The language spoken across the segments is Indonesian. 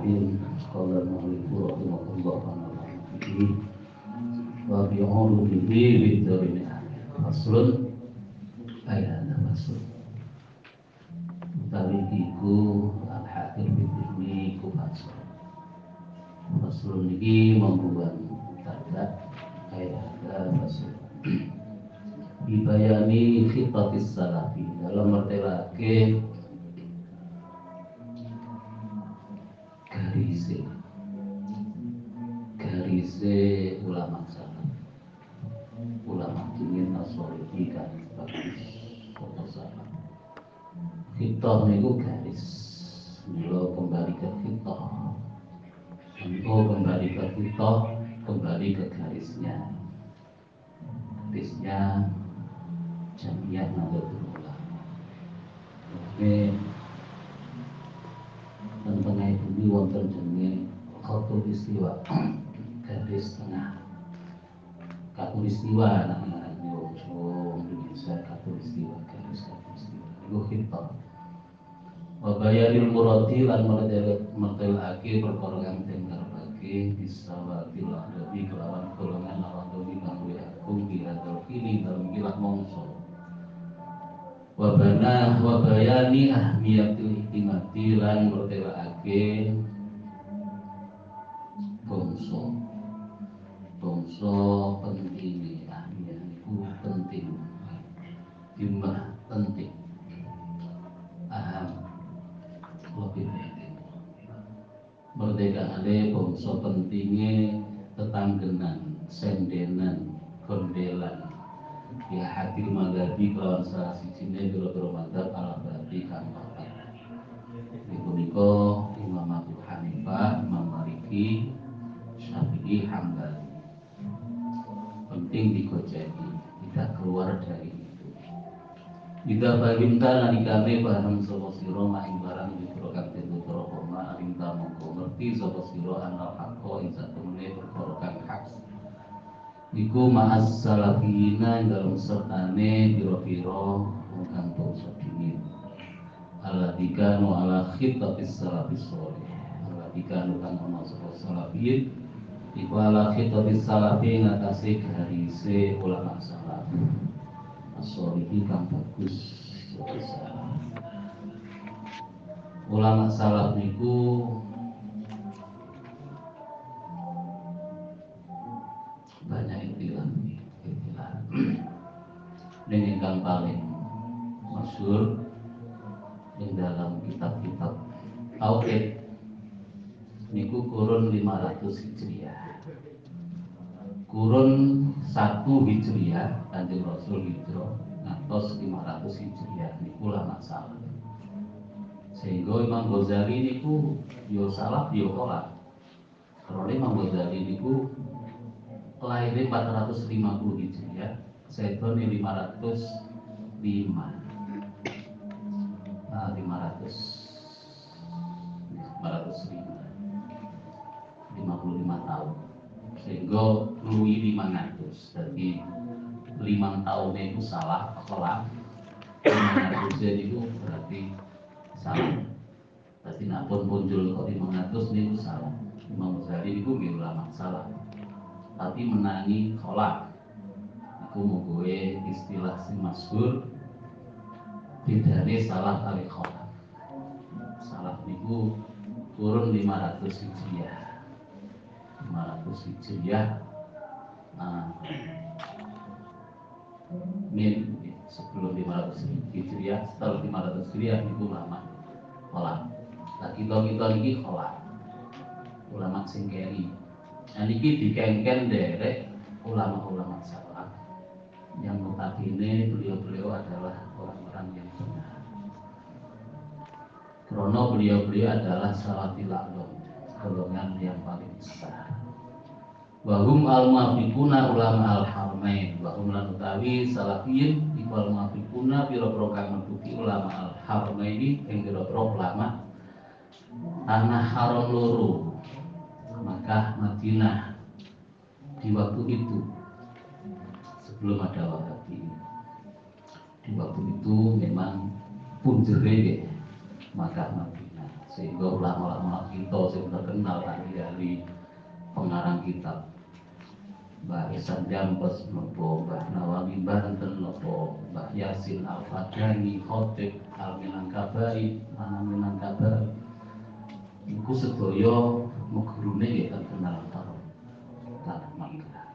Bismillahirrahmanirrahim. Qala al-mu'allifu rahimahullah wa bi'ulu bihi bidzarin faslun ayat faslun utawi iku al-hakim bidini ku faslun iki membuat tadat ayat faslun dibayani khitatis salafi dalam mertelake garise ulama salaf, ulama dingin asolihi kan bagus foto salaf. Khitah niku garis, milo kembali ke khitah, kembali ke khitah, kembali ke garisnya Jamiah Nahdlatul Ulama. Oke, tentang bumi wonten jenenge khatul istiwa, garis tengah. Katulistiwa namanya Indonesia, katulistiwa, garis katulistiwa. Itu khitah. Wa bayanil muradi lan mertelake perkara kang den karepake bisawatil ahdabi kelawan golongan ahdabi kang luwih agung biadal kini dalam kilah mongso. Wa bayani ahmiyatil ihtimati lan mertelake bangsa penting ahmiyah itu penting, himmah penting, aham lebih penting. Merdekaane bangsa pentingnya tetanggenan, sendenan, gondelan ya hadir madhabi kelawan salah sijine biro-biro madhab ala berarti kang papat. Punika Imam Abu Hanifah, Imam Maliki, Syafi'i, Hambali. Penting digojeki, tidak keluar dari itu. Ida baginta nalikane paham sapa sira maing barang dikira kang tutur koma alinta mongko ngerti sapa sira anal haqqo ing satemene perkara kang hak. Iku ma'as salafina dalam sertane pira-pira wong kang bangsa dingin. Aladikanu ala khitatis salafis sholih. Aladikanu kang ana sapa salafin iku ala khitatis salafin ngatasi garise ulama salaf. As-sholihi kang bagus salaf. Ulama salaf niku banyak istilah. Ini ingkang paling masyhur di dalam kitab-kitab tauhid niku kurun 500 Hijriah. Kurun 1 Hijriah Kanjeng Rasul hijrah ngantos 500 Hijriah niku ulama salaf. Sehingga Imam Ghazali niku yo salaf yo tolak. Karena Imam Ghazali niku lahirnya 450 Hijriah, sedone 505. Nah, 55 tahun. Sehingga luwi 500. Jadi 5 tahunnya itu salah, kolak. 500 itu berarti salah. Tapi napun punjul kok 500 itu salah. Imam Ghazali itu ulama salah. Tapi menangi kolak. Aku mau gue istilah si masyhur bedane salah kali kolak. Salah niku kurun 500 Hijriah. 500 Hijriah. Sebelum 500 Hijriah, setelah 500 Hijriah itu lama kolak. Lah kita niki kolak. Ulama sing keri. Nah niki dikengken derek ulama-ulama salaf yang notabene beliau-beliau adalah orang-orang yang benar. Karena beliau-beliau adalah salafil a'lam, golongan yang paling besar. Wahum al-muafiquna ulama al-haramain. Wahum lan utawi salafiyin iku al-muafiquna pira-pira kang nututi ulama al-haramain ing pira-pira ulama tanah haram loro Makkah, Madinah di waktu itu sebelum ada Wahabi. Di waktu itu memang punjere Makkah, Madinah. sehingga ulama-ulama kita yang terkenal ahli-ahli pengarang kitab Mbah Ihsan Jampes nopo, Mbah Nawawi Banten nopo, Mbah Yasin Al-Fadani, Khotib Al-Minangkabai, mana Minangkabai. Iku sedaya megurune ya terkenal karo tanah Makkah.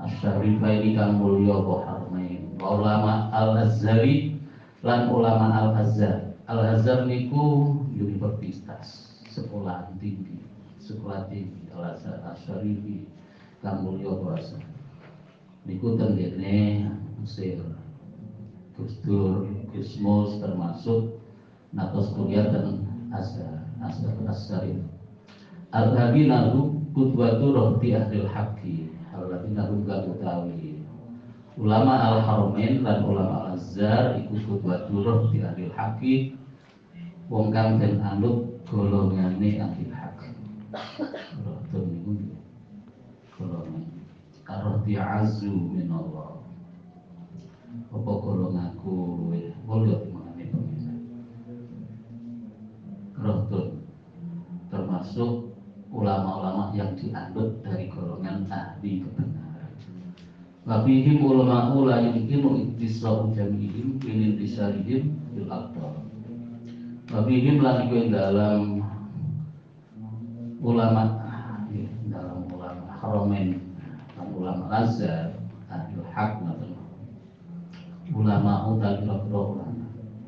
Asy-Syarifaini kang mulya apa harmain. Ulama Al-Azhari lan ulama Al-Azhar. Al-Azhar niku universitas, sekolah tinggi Al-Azhar Asy-Syarifi kang mulya puasa niku tenggene Mesir. Gusdur Gusmus termasuk natos kuliah dan Azhar As-Syarif. Al-Ladina hum qudwatu rohti ahlil haqqi. Al-Ladina hum utawi ulama Al-Haramain lan ulama Al-Azhar iku qudwatu rohti ahlil haqqi, wong kang den anut golongane ahli hak. Rohto niku golongan karoti azu minallah. Apa golonganku luwih mulya timane pemirsa. Rohto termasuk ulama-ulama yang dianut dari golongan ahli kebenaran. Wabihim ulama la yumkinu ittisa'u jamihim min intisarihim bil aqdar. Wabihim lan iku dalam ulama Haramain dan ulama Azhar ahli hak dan ulama utawi ulama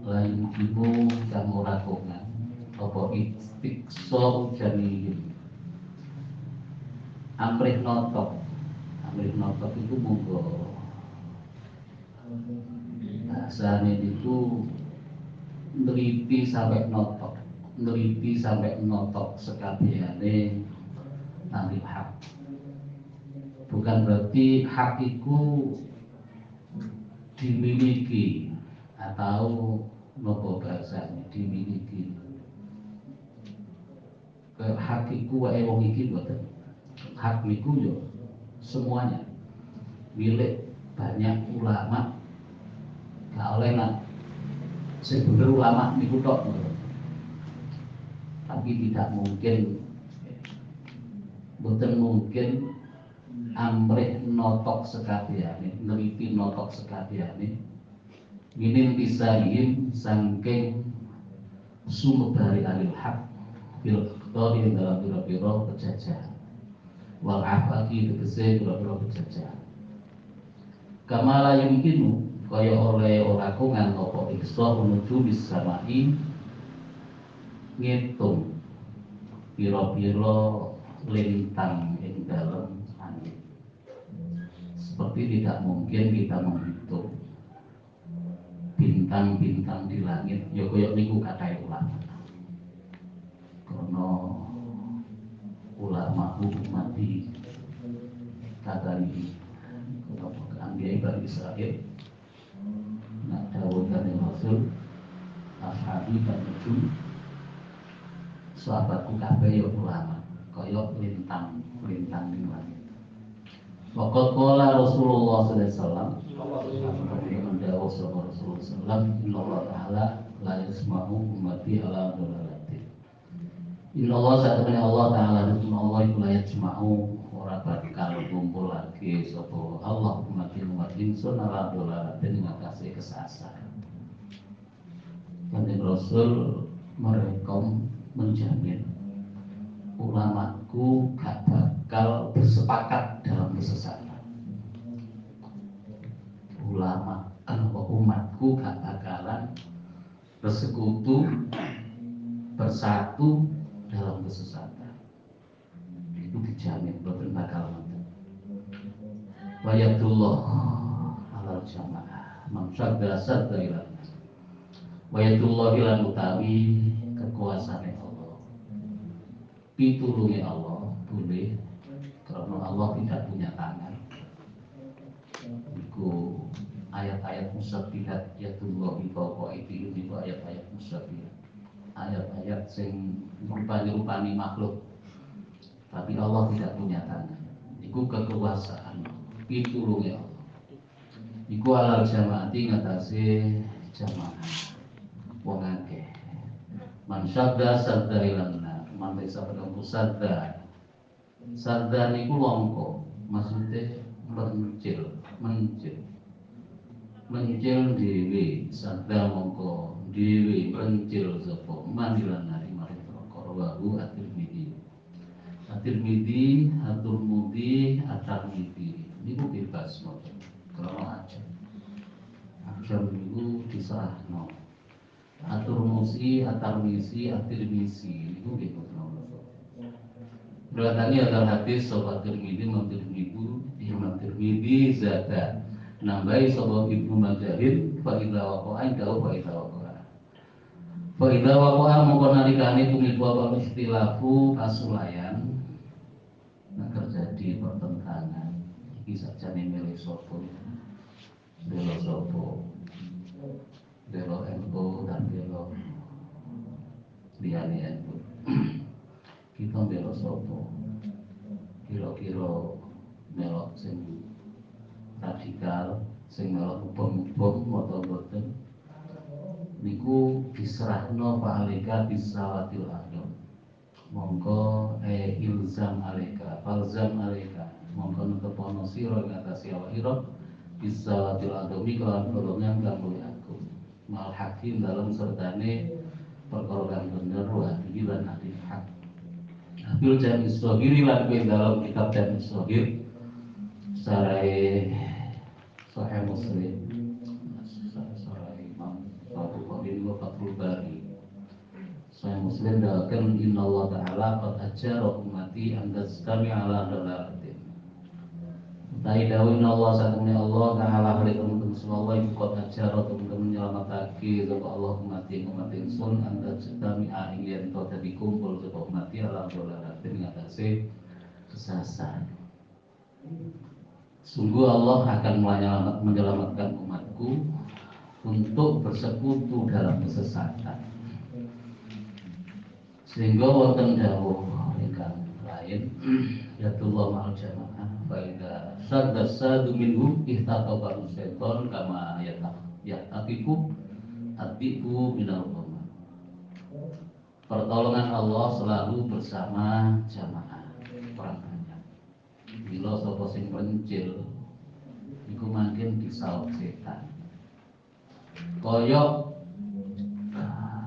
lain ibu kang ora kongan apa istiqsa jamihim amrih notok itu monggo bahasane itu neliti sampai notok sekabehane ahli hak. Bukan berarti hak itu dimiliki atau nopo bahasanya dimiliki. Hak itu wae wong iki mboten. Hak niku yo semuanya milik banyak ulama. Gak oleh nak sebenarnya ulama niku tok. Tapi tidak mungkin mboten mungkin amrih notok sekabehane, neliti notok sekabehane minin pisahim sangking sumebari alil haq bil qtori dalam pira-pira pejajahan wal afaki tegese pira-pira pejajahan kamala yumkinu kaya oleh ora kongan apa iksa menuju bisamai ngitung pira-pira lintang ing dalem angin. Seperti tidak mungkin kita menghitung bintang-bintang di langit. Ya koyok niku kathah ulama. Karena ulama mati kata ini keambiai Bani Israil nak dawuh dari Rasul ashabi dan itu sahabatku kabeh ya ulama koyok lintang di langit. Waqad qala Rasulullah sallallahu alaihi wasallam mendawuh sapa Rasulullah sallallahu innallaha ta'ala la yasma'u ummati ala dhalalatin. Innallaha satune Allah taala itu Allah iku la yasma'u ora bakal kumpul lagi sapa Allah umat ingsun ala dhalalatin ngatasi kesasar. Kanjeng Rasul mereka menjamin ulamaku gak bakal bersepakat dalam kesesatan. Ulama umatku gak bakalan bersekutu bersatu dalam kesesatan. Itu dijamin boten bakal ngoten. Wayatullah alal jamaah mamsyadda sadda ila wayatullah ilan utawi kekuasaan Allah pitulungi Allah boleh karena Allah tidak punya tangan. Iku ayat-ayat musabbihat yatullah fawqa aydihim iku ayat-ayat musabbihat. Ayat-ayat sing rupani makhluk. Tapi Allah tidak punya tangan. Iku kekuasaan pitulungi Allah. Iku alal jamaati ngatasi jamaah wong akeh. Man syadda sadda ilanna, man desa pedangku sadda. Sadda niku longko, maksudnya mencil, mencil dewi, sadda mongko dewi mencil sapa man ilanna mari perkara wahu at-Tirmidzi. At-Tirmidzi, at-Tirmidzi, at-Tirmidzi. Niku bebas mboten. Kalau ajar niku disahno. At-Tirmidzi, at-Tirmidzi, at-Tirmidzi niku nggih boten. Berarti adalah hadis sobat Tirmidzi Imam Tirmidzi zada nambahi sobat Ibnu Majahid fa idza waqa'a indahu fa idza waqa'a fa idza waqa'a mongko nalikane tumiku apa istilahu pasulayan nah terjadi pertentangan iki sakjane milih sapa belo sapa belo NU dan belo liyane NU kita belok sopo kira-kira melok sing radikal sing melok bom atau boten niku diserahno Pak Alika bisawatil adon mongko ilzam alika falzam alika mongko netepono sira ing atase awakira bisawatil adomi kelawan golongan kang luwih agung mal hakim dalam sertane perkara kang bener wa lan adil hak Abdul Jamil Sohiri lan dalam kitab Jamil Sohir sarai Sahih Muslim sarai Imam Abu Qadir wa Fathul Bari Sahih Muslim dalkan inna Allah Ta'ala qad ajara ummati an tastami ala dalalatin Utai dawin Allah satamnya Allah Ta'ala halik teman-teman semua ibu qad ajara teman-teman nyelamatake Zapa Allah ummati sun an tastami a'ing yang kau tadi kumpul Zapa ummati ala dalalatin ngatasi kesasar Sungguh Allah akan menyelamatkan umatku untuk bersekutu dalam kesesatan sehingga wonten dawuh ingkang lain yatullah ma'al jamaah fa idza sadda sadu minhum ihtaqaba syaitan kama yataqiku atiku minal umma. Pertolongan Allah selalu bersama jamaah orang banyak. Bila sapa sing pencil iku mangkin disaut setan. Koyok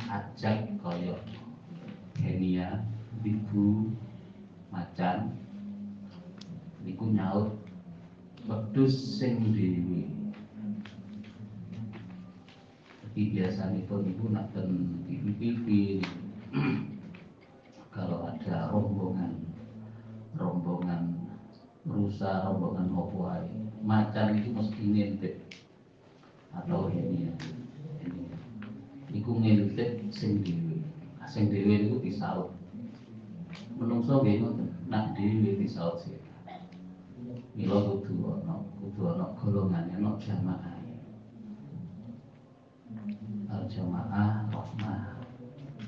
ajak koyok Kenia, Bibu, Macan niku nyaut wedhus sing dhewe. Jadi biasanipun niku nak ten TV kalau ada rombongan rusa, rombongan opo ae. Macan itu mesti ngintip atau ini niku ngintip sing dhewe. Sing dhewe niku disaut. Menungso nggih ngoten, nak dhewe disaut sih. Mila kudu ana golongane, ana jamaah. Al-jamaah rahmah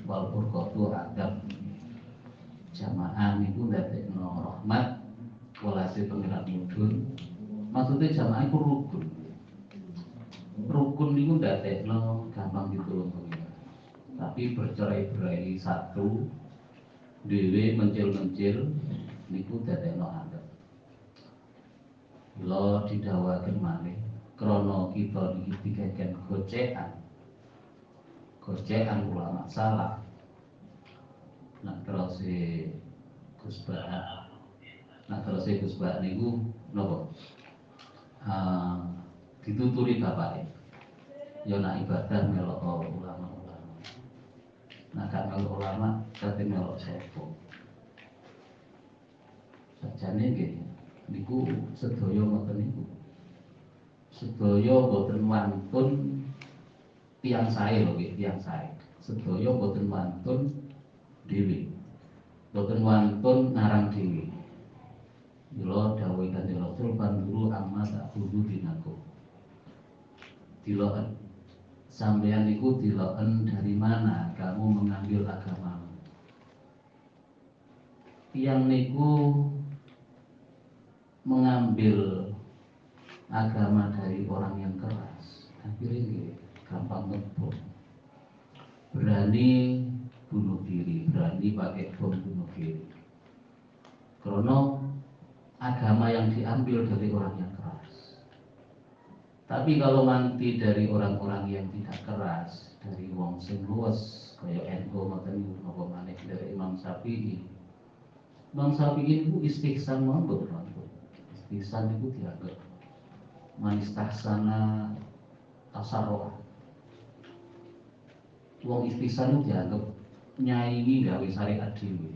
wal furqatu adab. Jamaah niku ndadekno rahmat walase pengiran mudhun. Maksudnya jamaah iku rukun. Rukun niku ndadekno gampang ditulung pengiran. Tapi bercerai-berai satu dhewe mencil-mencil niku dadekno adab. Kula didhawuhaken malih krana kita niki digegen gocekan ulama salaf. Nak terus Gus Ba niku napa? Dituturi bapake. Ya nak ibadah melok ulama. Nah kan kalau ulama kate melok sapa? Sajane nggih niku sedaya ngoten niku. Sedaya boten wantun tiyang sae lho nggih, tiyang sae. Sedaya boten wantun dhewe. Boten wantun narang dhewe. Mila dawuh Kanjeng Rasul panduru amma ta'budu dinaku. Diloken sampeyan niku diloken dari mana kamu mengambil agamamu. Tiyang niku mengambil agama dari orang yang keras. Akhirnya gampang ngebom. Berani bunuh diri, berani pakai bom bunuh diri. Karena agama yang diambil dari orang yang keras. Tapi kalau nanti dari orang-orang yang tidak keras, dari wong sing luwes kaya NU ngoten napa maneh dari Imam Syafi'i. Imam Syafi'i itu istihsan monggo. Istihsan itu dianggap manis tahsana tasarruh. Wong istihsan itu dianggap nyaingi gawe syariat dhewe.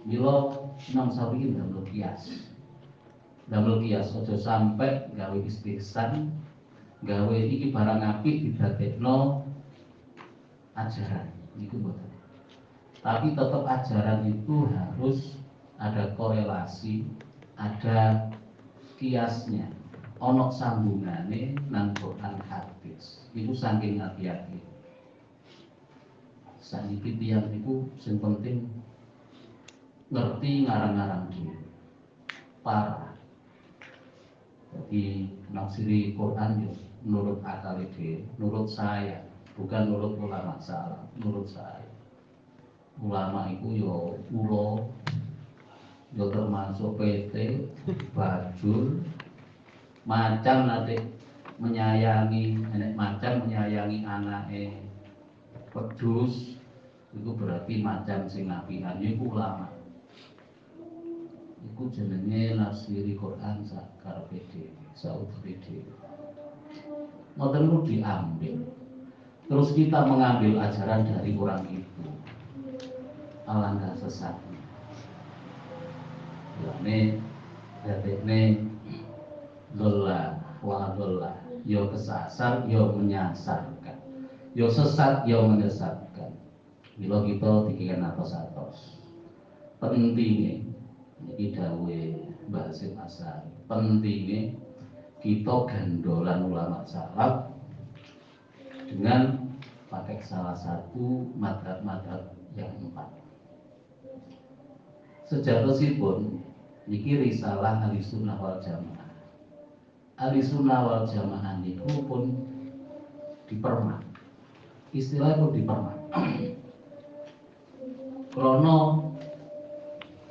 Mila Imam Syafi'i ndamel kias. Ndamel kias aja sampai gawe istihsan, gawe iki barang apik didadekno ajaran. Niku mboten. Tapi tetap ajaran itu harus ada korelasi, ada kiasnya, ono sambungane nang Quran hadis. Iku saking hati-hati. Saniki tiyang niku sing penting ngerti ngarang-ngarang dhewe. Parah. Jadi nafsiri Quran yo menurut akal dhewe, menurut saya, bukan menurut ulama salah, menurut saya. Ulama itu yo ulo, yo termasuk PT, bajul, macan nanti menyayangi, nenek macan menyayangi anaknya pedus, itu berarti macan sing apian, itu ulama. Iku jenenge nafsiri Quran sakar PD, saud PD. Ngoten itu diambil. Terus kita mengambil ajaran dari orang itu. Alangkah sesatnya. Ini dadekne dolla wa dolla, yo kesasar, yo menyasarkan, yo sesat, yo menyesatkan. Bila kita dikikan atos-atos. Pentingnya ini dawuhe Mbah Hasyim Asy'ari. Pentingnya kita gandolan ulama salaf dengan pakai salah satu madhab-madhab yang 4. Sejatosipun niki risalah Ahlussunnah wal Jamaah. Ahlussunnah wal Jamaah niku pun dipermak. Istilah itu dipermak. Krono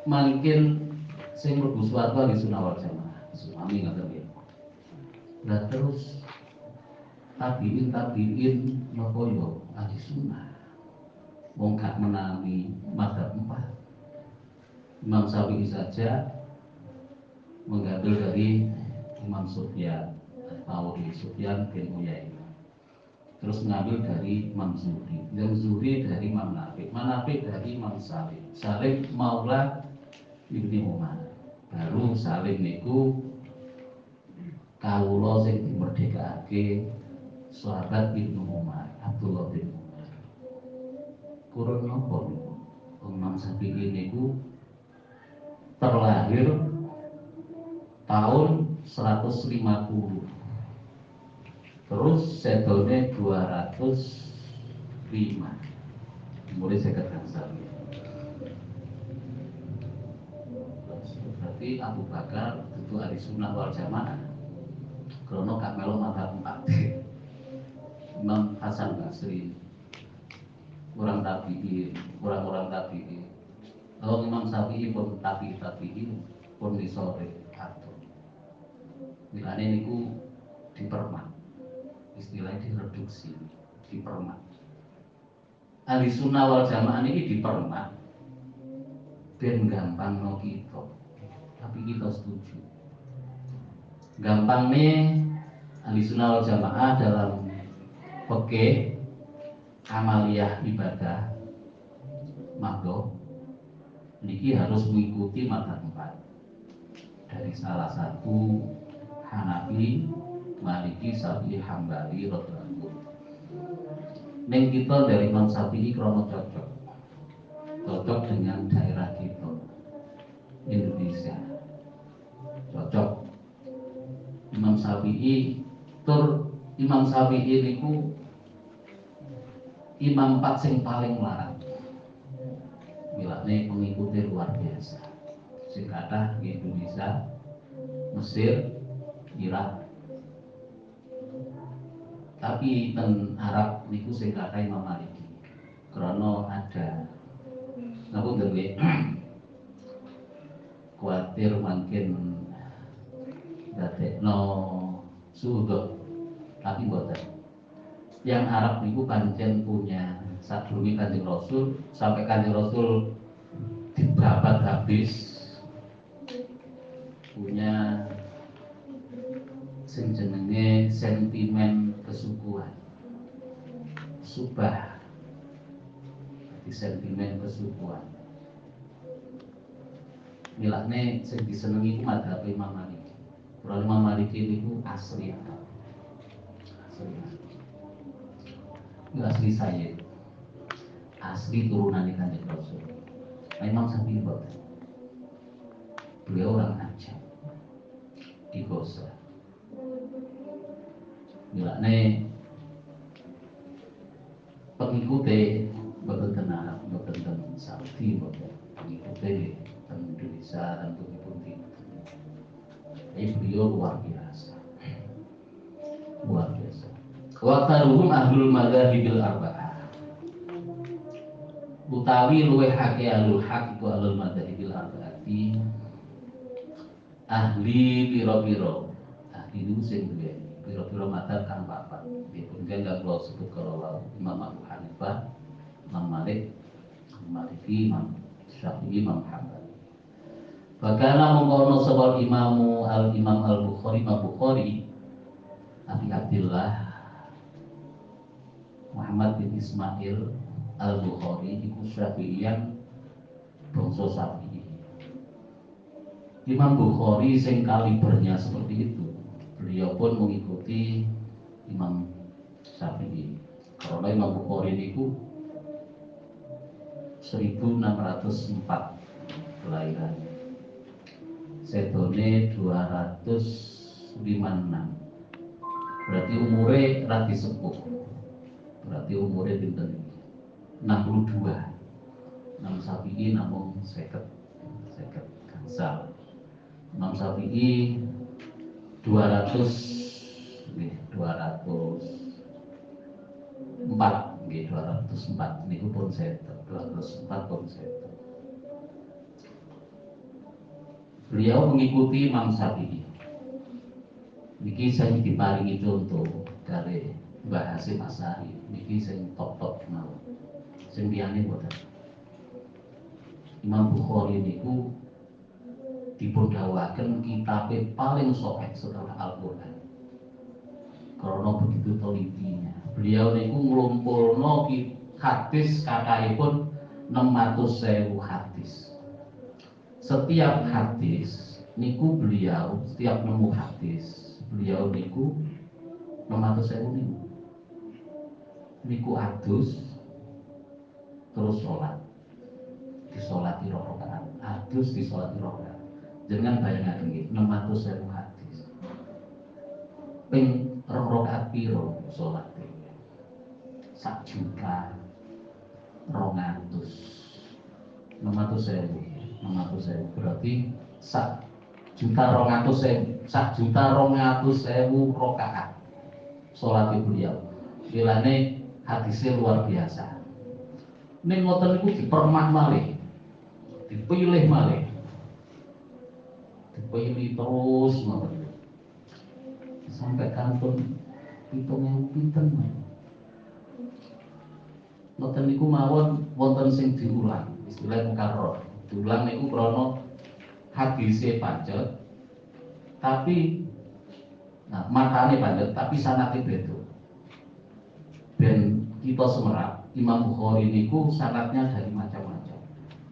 mangkin sing mlebu swarga Ahlussunnah wal Jamaah. Suami ngoten nggih. Lah terus tabiin napa yo Ahlussunnah. Wong gak menawi madzhab 4. Imam Syafi'i saja mengambil dari Imam Sufyan atau Sufyan bin Uyainah. Terus mengambil dari Imam Zuhri, Imam Zuhri dari Imam Nafi', Nafi' dari Imam Salim, Salim Maula Ibni Umar. Baru Salim niku kawula sing dimerdekake sahabat Ibnu Umar, Abdullah bin Umar. Kurang napa niku? Imam Syafi'i niku terlahir tahun 150, terus sedone 205, mulai 50 gangsal. Berarti Abu Bakar itu Ahlussunnah wal Jamaah. Krono gak melu madzhab 4. Imam Hasan Basri, orang tabi'in, orang-orang tabi'in. Kalau Imam Syafi'i pun tabi'in pun disore atur. Milane niku dipermak. Istilahnya direduksi, dipermak. Ahlussunnah wal Jamaah niki dipermak ben gampangno kita. Tapi kita setuju. Gampangnya Ahlussunnah wal Jamaah dalam fikih amaliyah ibadah makdo niki harus mengikuti madzhab 4 dari salah satu Hanafi, Maliki, Syafi'i, Hambali, radhiyallahu. Ning kita dari Imam Syafi'i krono cocok dengan daerah kita Indonesia, cocok. Imam Syafi'i niku Imam 4 sing paling larang. Milane pengikuti luar biasa. Sing kathah di Indonesia, Mesir, Irak. Tapi ten Arab niku sing kathah Imam Maliki. Krono ada aku ngerti khawatir makin dadekno suudon tapi boten. Yang Arab itu pancen punya sadurunge Kanjeng Rasul sampai Kanjeng Rasul dibabat habis punya sing jenenge sentimen kesukuan. Subah di sentimen kesukuan. Milane sing disenengi ku madzhab Imam Malik. Kalau Imam Malik itu asli Arab. Asli saya. Asli turunan Kanjeng Rasul. Imam Syafi'i boten. Beliau orang Aceh. Di Gosa. Milane pengikutnya boten tenang, boten tenang Saudi boten. Pengikutnya dan Indonesia dan pundi-pundi. Jadi beliau luar biasa. Luar biasa. Wa taruhum ahlul madzahibil arba'ah. Utawi luweh akeh ahlul haq iku ahlul madzahibil arba'ati. Ahli pira-pira. Ahli niku sing duwe pira-pira madzhab kang papat. Dipun kula sebut kala Imam Abu Hanifah, Imam Malik, Maliki, Imam Syafi'i, Imam Hambali. Bakana mengkono sebab Imam Al-Bukhari, Imam Bukhari Abi Abdillah Muhammad bin Ismail Al-Bukhari iku Syafi'iyan bangsa Syafi'i. Imam Bukhari sing kalibernya seperti itu, beliau pun mengikuti Imam Syafi'i. Karena Imam Bukhari itu 1604 kelahirannya. Setone 256. Berarti umure radi sepuh. Berarti umure pinten? 62. Imam Syafi'i namung 50 gangsal. Imam Syafi'i 204 niku pun 204 pun 100. Beliau mengikuti Imam Syafi'i. Niki saya diparingi contoh dari Mbah Hasyim Asy'ari. Niki sing top mawon. Sing liyane boten. Imam Bukhari niku dipun dawuhaken kitabe paling sahih setelah Al-Qur'an. Karena begitu telitinya. Beliau niku nglumpulno hadis kakahipun 600.000 hadis. Setiap hadis niku beliau setiap nemu hadis beliau niku 600.000 niku adus terus sholat disolati rakaat adus disolati rakaat jangan bayangaken nggih 600.000 hadis ping rakaat piro sholat 1.200.000 600.000 berarti 1.200.000 rakaat sholat beliau. Bilane hadisnya luar biasa. Ning ngoten niku dipermak malih, dipilih malih, dipilih terus ngoten. Sampai kantun pitungnya pinten. Ngoten niku mawon wonten sing diulang, istilah mukarrar. Diulang niku krana hadise pancet tapi matane pancet tapi sanate beda. Dan kita semerap Imam Bukhari niku sanatnya dari macam-macam.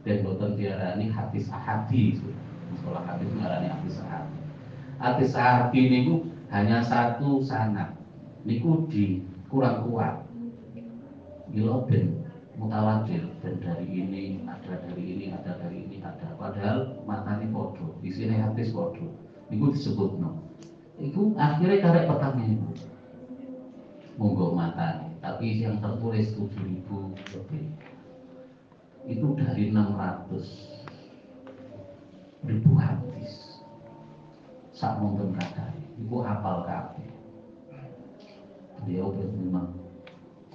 Dan boten diarani hadis ahadi. Masalah hadis diarani hadis ahadi. Hadis ahadi niku hanya satu sanad. Niku di kurang kuat. Mila ben mutawatir dan dari ini ada padahal matane padha isine hadis padha niku disebutno iku akhirnya karek petangnya itu monggo matane tapi yang tertulis 7.000 lebih itu dari 600.000 hadis sak mongkon kadare iku hafal kabeh beliau memang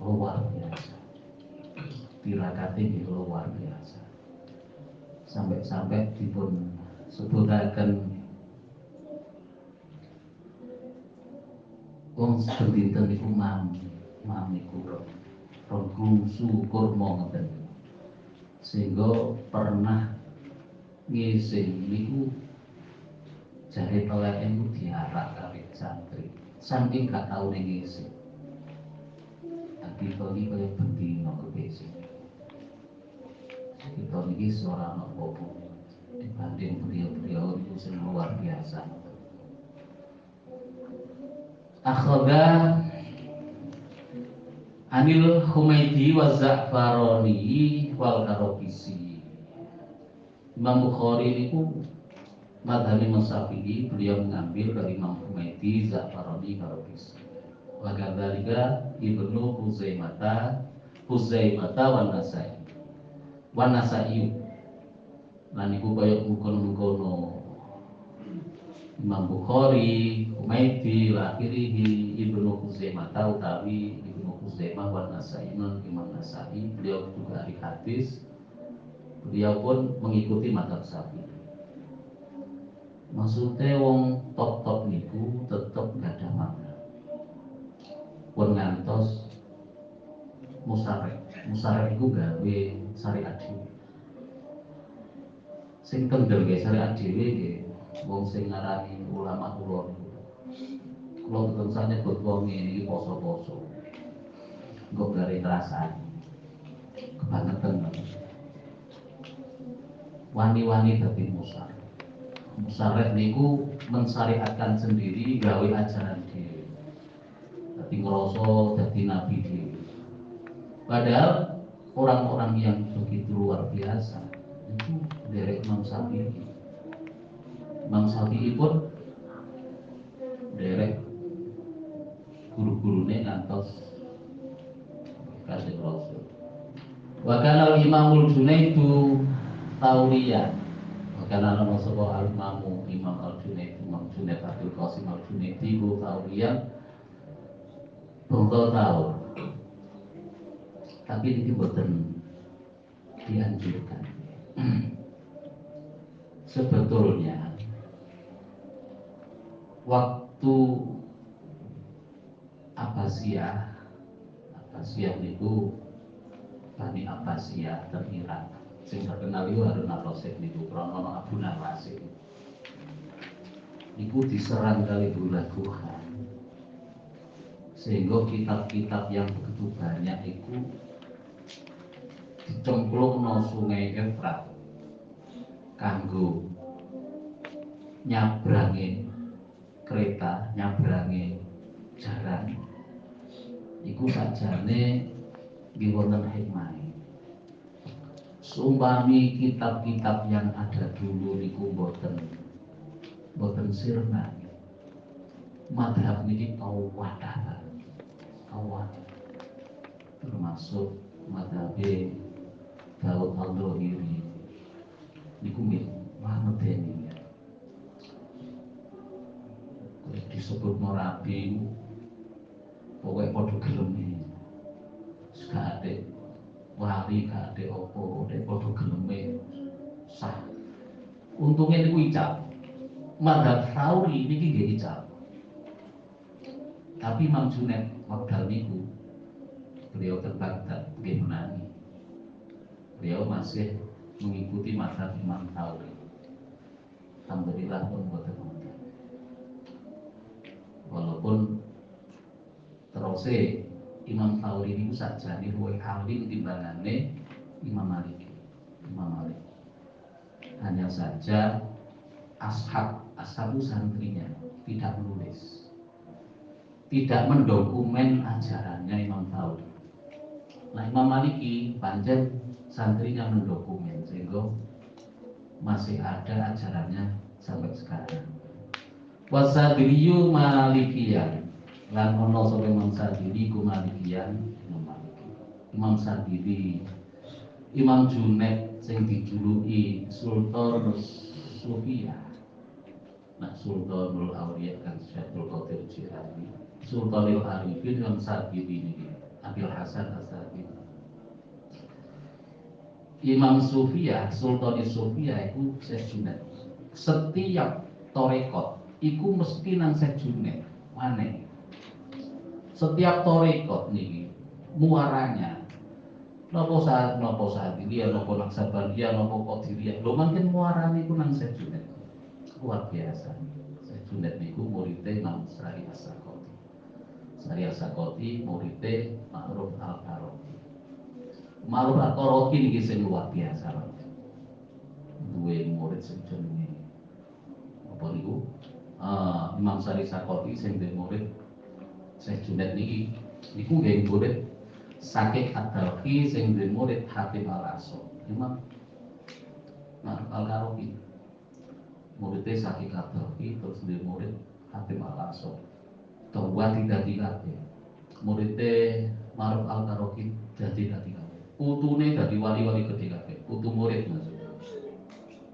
luar biasa tirakate nggih luar biasa. Sampai-sampai dipun sebutaken wong sedinten niku mam niku rong gungsu kurma ngeten. Sehingga pernah ngising niku jare teleke niku diarak kali santri. Saking gak tau ning ngising. Kita iki kaya bendina kepesing. Kita ini seorang apa-apa dibanding beliau-beliau itu sing luar biasa. Akhadha anil Humaydi wa Za'farani wal Karobisi. Imam Bukhari itu madhab Imam Syafi'i, beliau mengambil dari Imam Humaydi, Za'farani, Karobisi. Wa kadzalika Ibnu Huzaimata wan Nasai. Lan iku kaya mungkon-mungkono Imam Bukhari, Humaydi, akhirihi Ibnu Huzaimah utawi Ibnu Huzaimah wan Nasai, Imam Nasai, beliau juga ahli hadis. Beliau pun mengikuti mazhab Syafi'i. Maksudnya wong top-top niku tetep gak ada makna. Pun ngantos musarek iku gawe syariat dhewe. Sing kendel ge syariat dhewe ge wong sing ngarani ulama kula niku. Kula terus nyebut wong iki poso-poso. Engko gawe rasane. Kebangetan. Wani-wani dadi musarek niku mensyariatkan sendiri gawe ajaran dhewe. Dadi ngrasa dadi nabi dhewe. Padahal orang-orang yang begitu luar biasa itu dari Imam Syafi'i. Imam Syafi'i pun dari guru-gurunya ngantos kasih Rasul. Wa kana al-Imamul Junaidu Tauriyan. Wa kana nama sapa al-Imamu Imam al-Junaid, Imam Junaid Abdul Qasim al-Junaidi Tauriyan. Bongko tahu. Tapi ini boten dianjurkan. Sebetulnya waktu Abbasiyah niku Bani Abbasiyah dan Irak. Sing terkenal itu Harun al-Rasyid niku krana Abu Nawas. Niku diserang kali bulan-bulan. Sehingga kitab-kitab yang begitu banyak itu dicemplungno Sungai Efrat kanggo nyabrangi kereta, nyabrangi jaran. Iku sajane nggih wonten hikmahe. Sumpami kitab-kitab yang ada dulu niku boten sirna. Madhab niki tawadah. Termasuk madhabe Daud al-Dhahiri niku medeni disebut Rabi pokoknya podo geleme gak ada wali gak ada opo podo geleme sah. Untungnya niku icap madhab Tsauri niki nggih icap. Tapi Imam Junaid wekdal niku beliau terbangkat nggih menangi. Beliau masih mengikuti mazhab Imam Tsauri. Alhamdulillah pun boten wonten. Walaupun terus Imam Tsauri niku sajane luwih alim timbangane Imam Malik. Hanya saja ashabu santrinya tidak menulis, tidak mendokumen ajarannya Imam Tsauri. Nah Imam Maliki panjen santrinya mendokumen sehingga masih ada ajarannya sampai sekarang. Wasadiriyu Malikiyan lan ono sapa Imam Sadiri ku Malikiyan Imam Sadiri Imam Junaid sing dijuluki Sultan Sufia. Nah Sultanul Auliya kan Syekhul Qadir Jilani, Sultanul Arifin Imam Sadiri niki Abil Hasan As-Sadiri. Imam Sufiyah, Sultan Sufiyah itu Syekh Junaid. Setiap torekot iku mesti nang Syekh Junaid. Aneh. Setiap torekot nih muaranya nopo Sadiliyah, nopo Naksabandia, nopo Qadiriyah. Lho mungkin muarane iku nang Syekh Junaid. Luar biasa. Syekh Junaid niku muridé Imam Sari As-Sakoti. Sari As-Sakoti muridé Ma'ruf Al-Qarafi. Ma'ruf Al-Qarafi niki sing luar biasa. Duwe murid sing jenenge apa niku? Imam Sari Sakoti sing duwe murid Syekh Junaid niki niku nggih murid Sakik Ad-Dalhi sing duwe murid Hatim Al-Asad. Imam Ma'ruf Al-Qarafi muridé Sakik Ad-Dalhi terus duwe murid Hatim Al-Asad. Dawa dadi kabeh. Muridé Ma'ruf Al-Qarafi dadi kabeh. Putune dadi wali-wali gede kabeh. Putu murid maksudnya.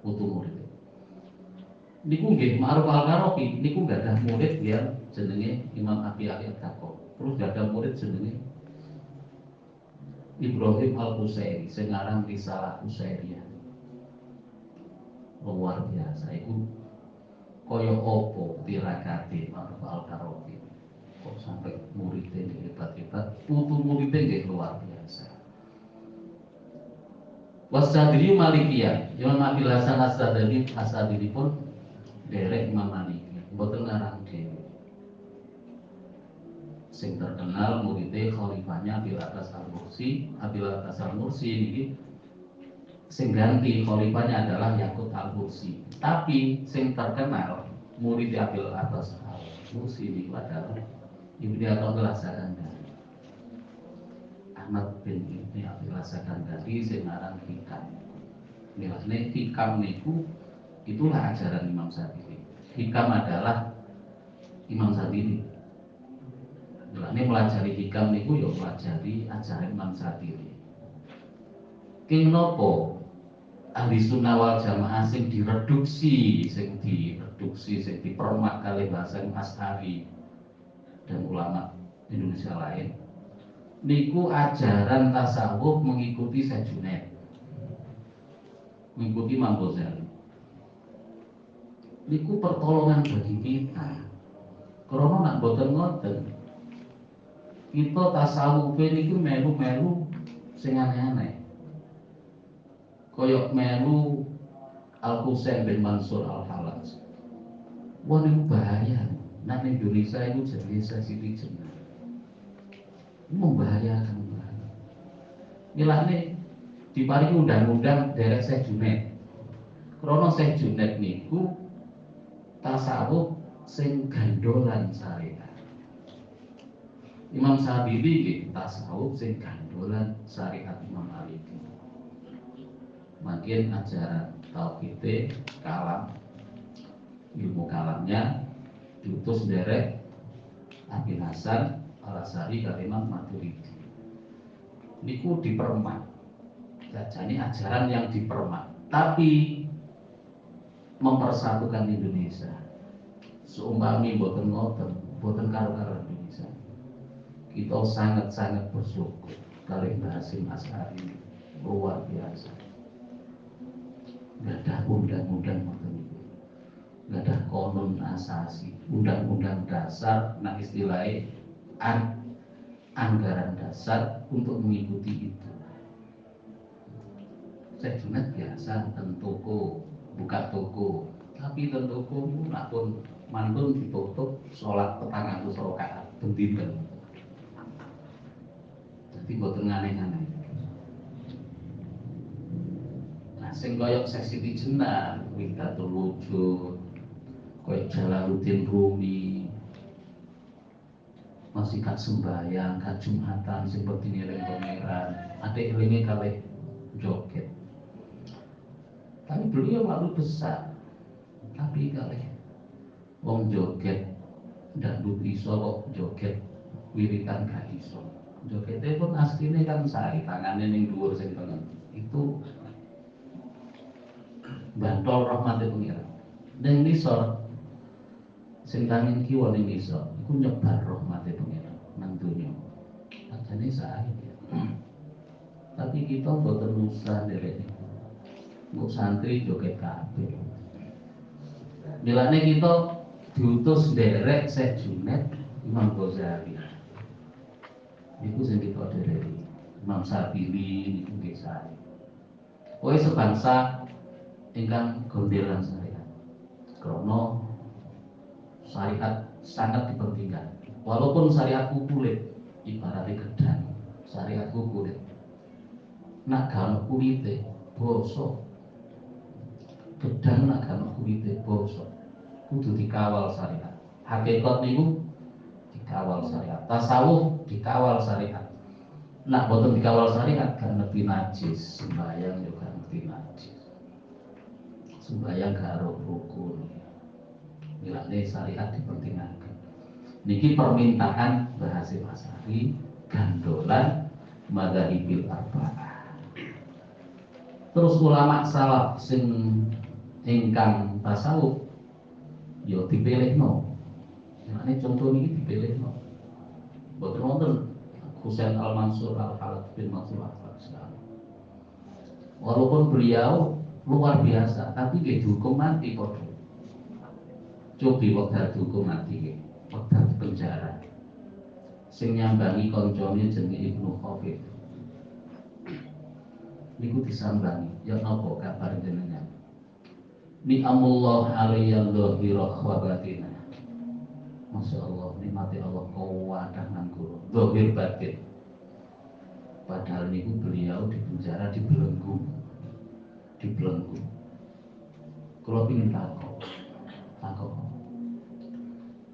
Putu murid. Niku nggih Ma'ruf Al-Qarafi niku gadah murid yang jenenge Imam Abi Ali Ad-Daqqaq. Terus gadah murid jenenge Ibrahim Al-Qusairi sing aran Risalah Qusairiyah. Luar biasa iku kaya apa tirakate Ma'ruf Al-Qarafi. Kok sampai muridnya hebat-hebat, putu muridnya nggih luar biasa. Wasadri Malikiyah, Imam Abil Hasan As-Sadili pun derek Imam Maliki, mboten ngarang dhewe. Sing terkenal muridé khalifahnya Abil Abbas Al-Mursi. Abil Abbas Al-Mursi niki sing ganti khalifahnya adalah Yaqut Al-Mursi. Tapi sing terkenal murid Abil Abbas Al-Mursi niku adalah Ibnu Athaillah Sakandari. Ahmad bin Ibnu Athaillah Sakandari sing aran Hikam. Nilane Hikam niku itulah ajaran Imam Sadili. Hikam adalah Imam Sadili. Ini melajari hikam niku ya melajari ajaran Imam Sadili. King nopo ahli sunnah wal jamaah sing direduksi, sing dipermak kali bahasa Asy'ari dan ulama Indonesia lain. Niku ajaran tasawuf mengikuti Syekh Junaid, mengikuti Imam Ghazali. Niku pertolongan bagi kita. Karena nak boten ngoten. Kita tasawuf niku melu-melu sing aneh-aneh. Koyok melu Al-Husain bin Mansur Al-Halaj. Wah niku bahaya. Nang Indonesia itu jenis sesiti jenah. Membahayakan banget. Milane diparingi undang-undang derek Syekh Junaid. Krana Syekh Junaid niku tasawuf sing gandolan syariat. Imam Sadili nggih tasawuf sing gandolan syariat Imam Maliki. Makin ajaran tauhid kalam ilmu kalamnya diutus derek Abi Hasan Al-Asy'ari kali Imam Maturidi. Niku dipermak. Jadi ajaran yang dipermak, tapi mempersatukan Indonesia. Seumpami boten ngoten, boten karo-karo Indonesia. Kita sangat-sangat bersyukur kali Mbah Hasyim Asy'ari luar biasa. Gak ada undang-undang ngoten niku. Gak ada konon asasi, undang-undang dasar, nah istilahnya anggaran dasar untuk mengikuti itu. Syekh Junaid biasa ten toko, buka toko, tapi ten toko pun mantun ditutup sholat 400 rakaat bendina. Jadi mboten aneh-aneh. Nah, sing koyok Siti Jenar, Wihdatul Wujud, koyok Jalaluddin Rumi, masih kat sembahyang, kat Jumatan, sing penting eling pangeran, ade elinge kalih joget. Tapi beliau lalu besar, tapi kalih wong joget ndak iso kok joget wiritan gak iso. Jogetnya pun aslinya kan sari, tangannya ning dhuwur sing tengen. Itu bantol rahmate pengiran. Ning nisor sing tangan kiwa ning nisor, iku nyebar rahmate pengiran nang donya. Ajane sari. Tapi Tapi kita boten usah nderek. Mbok santri joget kabeh. Milane kita diutus nderek Syekh Junaid, Imam Ghazali. Iku sing kita nderek. Imam Syafii niku nggih sae. Kowe sebangsa ingkang gondelan syariat. Krana syariat sangat dipentingkan. Walaupun syariatku kulit, ibaratnya gedang, syariatku kulit. Nak gano kulite bosok, gedang nak gano kulite bosok, kudu dikawal syariat. Hakikat niku dikawal syariat, tasawuf dikawal syariat. Nak boten dikawal syariat gak ngerti najis, sembahyang juga ngerti najis, sembahyang gak rukun. Milane syariat dipentingkan. Niki permintaan Hasyim Asy'ari gandolan madzhabil arba'ah. Terus ulama salaf sing ingkang tasawuf yo dipilihno. Nek contoh niki dipilihno. Boten wonten Husain Al-Mansur Al-Halad bin Mansur Al-Farsah. Walaupun beliau luar biasa, tapi nggih dihukum mati kok. Cobi wekdal dihukum mati, wekdal di penjara. Sing nyambangi koncone jenenge Ibnu Khafif. Niku disambangi, ya napa kabar jenengan? Ni'amullah alayya dhahira wa batina. Masya Allah, nikmati Allah kuwadah nang kula, dhahir batin. Padahal niku beliau di penjara dibelenggu. Kula pengin takok.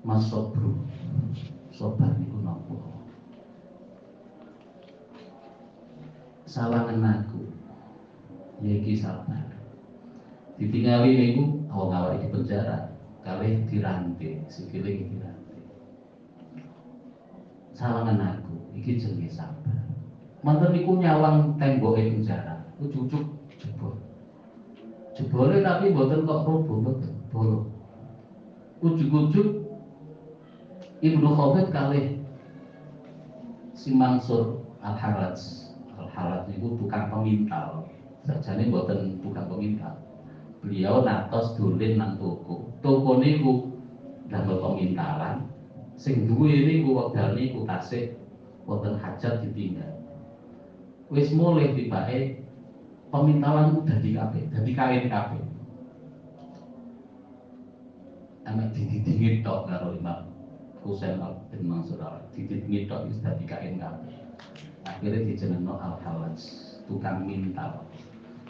Mas Sobru, sobat niku napa? Sawangan aku, ya iki sabar. Ditingali niku awak-awak di penjara, kalih dirantai, sikile iki dirantai. Sawangan aku, iki jenenge sabar. Manten niku nyawang temboke penjara, ujuk-ujuk jebol. Jebole tapi mboten kok roboh mboten, bolong. Ujuk-ujuk Ibnu Khafif kalih si Mansur Al-Halad niku tukang pemintal. Sajane mboten tukang pemintal. Beliau natos dolen nang toko niku damel pemintalan. Sing duwe niku wekdal niku tasih wonten hajat ditinggal. Wis mulih tibake pemintalan ku dadi kabeh, dadi kain kabeh. Anak dididingi tok karo Imam Husain bin Mansur dididingi tok wis dadi kain kabeh. Akhirnya dijenengno Al-Halad, tukang mintal,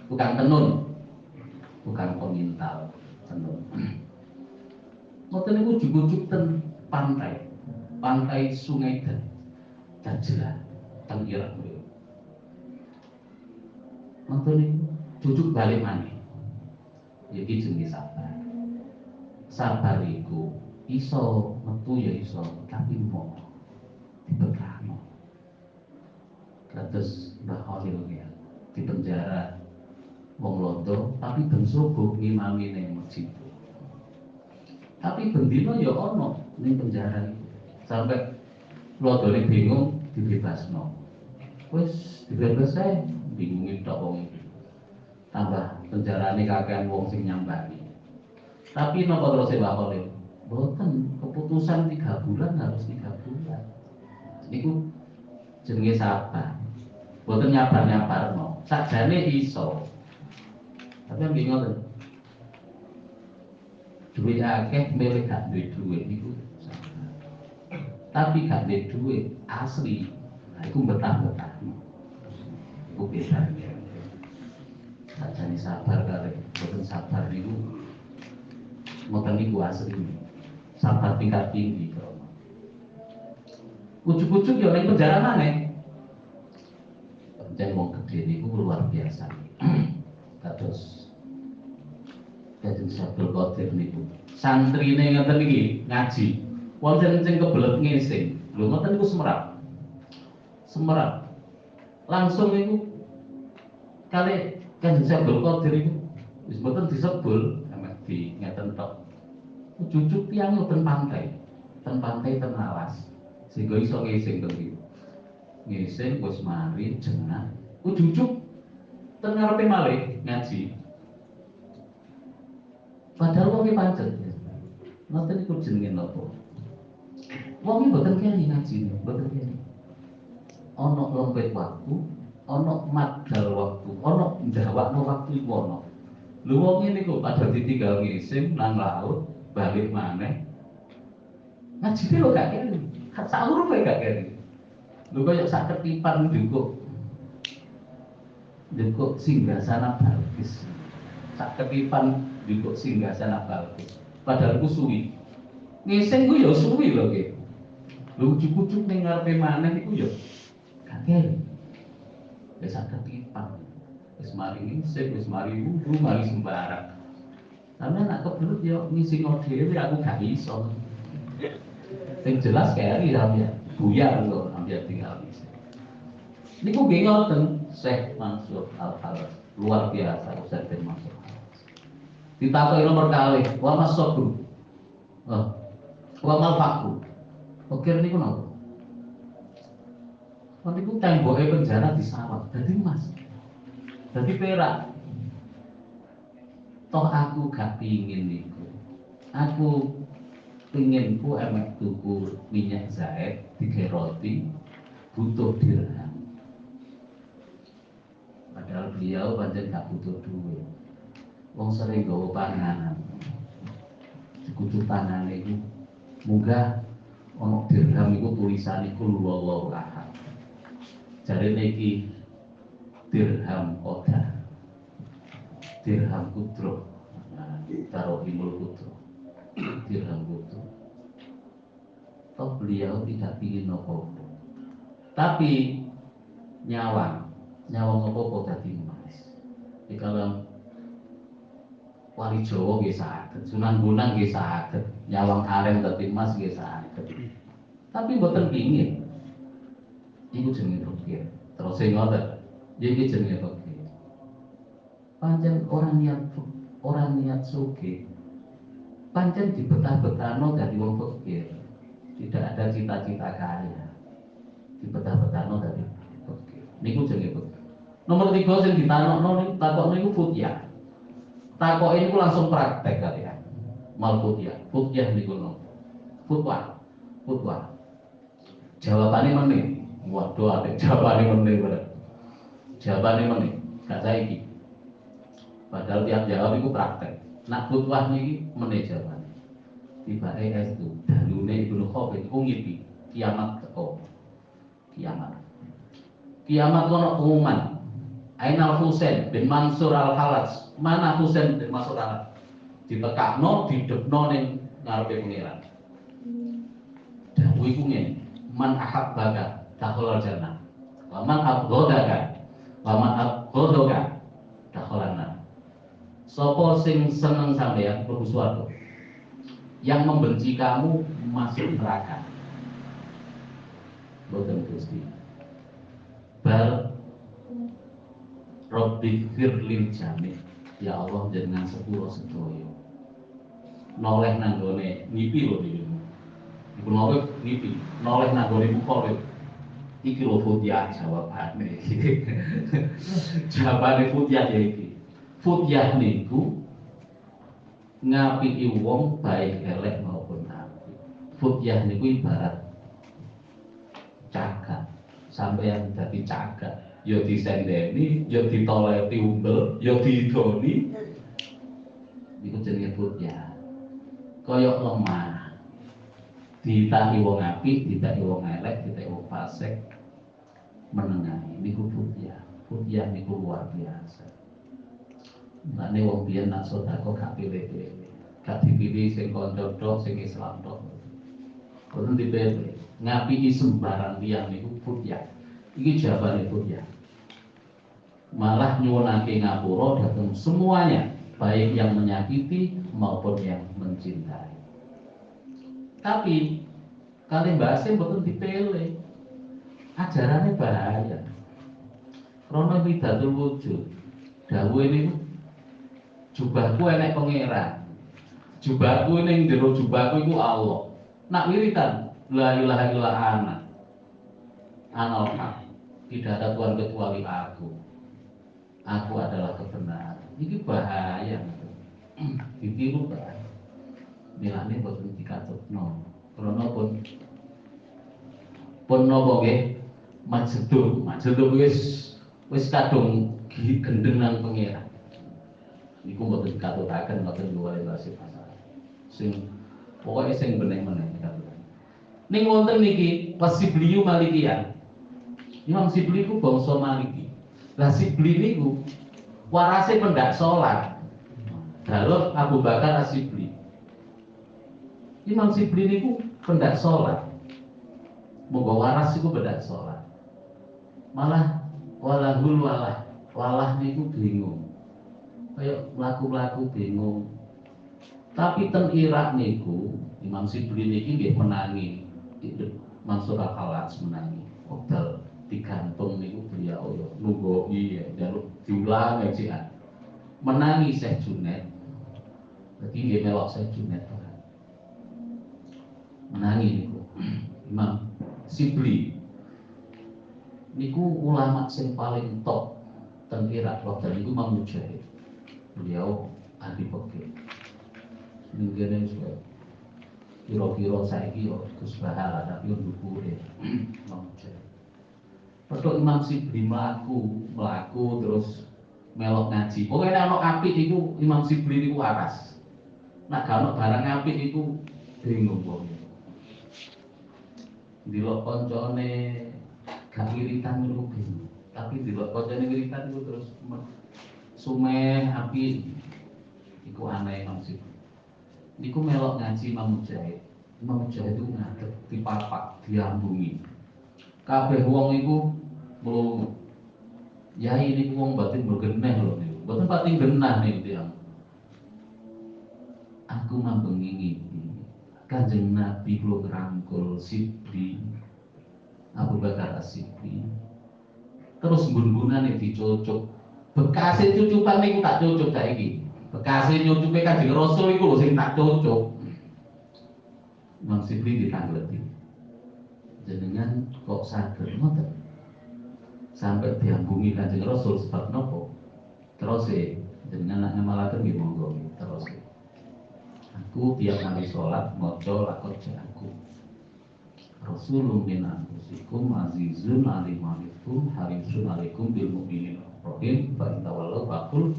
tukang tenun, tukang pemintal tenun. Ngoten niku ujug-ujug ten pantai Sungai Dajlah teng Irak. Ngoten niku jujuk balik maneh. Iki jenenge sabar. Sabar iku iso metu ya iso, tapi mau dibekano. Kados Mbah Khalil ya, di penjara wong londo, tapi ben subuh ngimami ning masjid. Tapi bendino ya ono ning penjara iku. Sampai londone bingung dibebasno. Wis dibebas ae, bingungi tok wong iki. Tambah penjarane kakean wong sing nyambangi. Tapi napa terus Mbah Khalil? Boten, keputusan 3 bulan harus 3 bulan. Niku jenenge sabar. Boten nyabar-nyabarno. Sakjane iso. Tapi nggih ngoten. Duit akeh milih gak duwe duit niku sabar. Tapi gak duwe duit asli. Nah iku betah-betah. Iku beda. Sakjane sabar kare boten sabar niku mboten niku asli. Sabar tingkat tinggi kok. Ujuk-ujuk ya ning penjara maneh. Pancen wong gedhe niku luar biasa. Kados Kanjeng Abdul Qadir niku. Santrine ngeten iki ngaji. Wonten sing kebelet ngising. Lho ngoten niku semerap. Langsung niku kali Kanjeng Abdul Qadir niku wis mboten disebul amek di ngeten tok. Ujuk-ujuk tiyang ten pantai ten alas. Sehingga iso ngising to iki. Ngising wis mari jengah Ujug-ujug teng ngarepe malih ngaji. Padahal wong iki pancet. Ngoten iku jenenge napa? Wong iki boten kene ngaji, boten kene. Ana lempit waktu, ana madal waktu, ana ndawakno waktu iku ana. Lho wong ngene kok padahal ditinggal ngising nang laut, balik maneh. Ngajine lho gak kene. Sak urupe gak kene. Lho kaya sak ketipan njukuk singgasana Balkis. Sak ketipan njukuk singgasana Balkis. Padahal ku suwi. Ngising ku ya suwi lho nggih. Lho ujug-ujug ning ngarepe maneh iku ya gak kene. Ya sak ketipan. Wis mari ngising, wis mari wudu, mari sembarang. Sampe nak kebelut ya ngising dhewe aku gak iso. Sing jelas keri sampeyan. Buyar kok sampeyan tinggal ngising. Niku nggih ngoten Syekh Mansur Al-Halas, luar biasa Ustaz bin Mansur Al-Halas. Ditakoki nomor kalih, wa masabru. Wa mal fakru. Pikir niku napa? Niku temboke penjara disawat dadi emas. Dadi perak. Toh aku gak pingin niku. Aku pinginku emek tuku minyak zaid, 3 roti, butuh dirham. Padahal beliau pancen gak butuh duit. Wong sering gawa panganan. Dikucuk panganan iku munggah ana dirham iku tulisane kul wallahu ahad. Jarene iki dirham odah. Dirham kudro. Nah, taruh imul kudro. Dirham kudro. Toh beliau tidak ingin nopo. Tapi nyawang apa dadi emas. Kalau Wali Jawa nggih saged, Sunan Bonang nggih saged, nyawang aren dadi emas nggih saged. Tapi mboten pingin. Iku jenenge pikir. Terus sing ngoten, iki jenenge pikir. Pancen orang niat sugih. Pancen dibetah-betahno dadi wong pikir. Tidak ada cita-cita kaya. Dibetah-betahno dadi pikir. Niku jenenge pikir. Nomor 3 sing ditanokno niku takokno niku futyah. Takoke niku langsung praktek kalian. Mal futyah. Futyah niku nopo? Futwa. Jawabane meneh. Waduh, ada jawabane meneh bener. Jawabane meneh. Gak saiki. Padahal tiap jawab iku praktek. Nak futwah niki meneh jawabane. Tibake itu dalune Ibnu Khafid iku ngipi kiamat teko. Kiamat kono umuman. Ainal Husain bin Mansur Al-Halas. Mana Husain bin Mansur Al-Halas? Ditekakno, didepno ning ngarepe pangeran. Dawuh iku ngene, man ahabbaka dakhala jannah. Wa man abghadaka dakhala nar. Sapa sing seneng sampeyan mlebu swarga. Yang membenci kamu masuk neraka. Boten Gusti. Bal Rabbi firlil jami. Ya Allah jenengan sepuro sedaya. Noleh nang gone ngipi lho iki. Iku noleh ngipi, noleh nang gone buka lho. Iki lho futyah jawabane. Jawabane futyah ya iki. Futyah niku ngapiki wong baik elek maupun apik. Futyah niku ibarat cagak. Sampeyan dadi cagak. Ya disendeni, ya ditoleti umbel, ya diidoni. Iku jenenge futyah. Kaya lemah. Ditaki wong apik, ditaki wong elek, ditaki wong fasik. Menengahi niku futyah. Futyah niku luar biasa. Mane wong biyen nak sedekah gak pilih-pilih. Gak dipilih sing kanca tok, sing Islam tok. Kudu dipilih. Ngapiki sembarang tiyang niku futyah. Iki jawabane futyah. Malah nyuwunake ngapura datang semuanya, baik yang menyakiti maupun yang mencintai. Tapi kalih bahasa mboten dipilih. Ajarannya bahaya. Krana widatul wujud. Dawuhe niku jubahku enek pangeran. Jubahku ning jero jubahku iku Allah. Nak wiritan la ilaha illa ana. Anal haq. Tidak ada Tuhan kecuali aku. Aku adalah kebenaran. Ini bahaya. Ditiru kan. Milane boten dikatutno. Krana pun napa nggih? Majedur wis kadung gendeng nang pangeran. Niku boten dikatutaken boten luwih wasif masalah. Sing pokoke sing bener-bener dikatutaken. Ning wonten niki Wasibliyu Malikiyah. Imam Sibli ku bangsa Maliki. Lah Sibli niku warase pendak salat. Dalem Abu Bakar As-Sibli. Imam Sibli niku pendak salat. Moga waras iku pendak salat. Malah walahul walah niku bingung. Kayak mlaku-mlaku bingung. Tapi ten Irak niku Imam Sibli niki nggih menangi. Mansur Al-Khalaj menangi. Wekdal digantung niku beliau yo nunggoki jaluk diulang ngajian. Menangi Syekh Junaid. Dadi nggih melok Syekh Junaid. Menangi niku Imam Sibli niku ulama sing paling top ten Irak wekdal niku Imam Mujahid. Beliau ahli fikih. Nggene suwe kira-kira saiki yo Gus Bahala tapi yo ndukure Imam Mujahid. Padha Imam Sibli mlaku terus melok ngaji. Pokoke nek ana apik iku Imam Sibli niku waras. Nek gak ono barang apik iku bingung wong. Dilok koncone gak wiritan niku bingung. Tapi dilok koncone wiritan niku terus sumeh apik. Iku aneh Imam Sibli. Niku melok ngaji Imam Mujahid. Imam Mujahid itu ngadeg dipapak, diambungi. Kabeh wong iku mlungu. Yai niku wong batin bergeneh lho niku. Mboten pati genah niku tiyang. Aku mambengi Kanjeng Nabi kula ngrangkul Sibli Abu Bakar As-Sibli. Terus gun-gunane dicocok. Bekase cucukan niku tak cocok saiki. Bekase nyucupe Kanjeng Rasul iku lho sing tak cocok. Imam Sibli ditangleti. Jenengan kok saged ngoten? Sampai diambungi Kanjeng Rasul sebab nopo? Terus jenengan nak ngemalaken nggih monggo terus. Aku tiap kali sholat maca lakon aku. Rasulun min anfusikum azizun alimanikum harisun alaikum bil mu'minin rahim fa in tawallaw faqul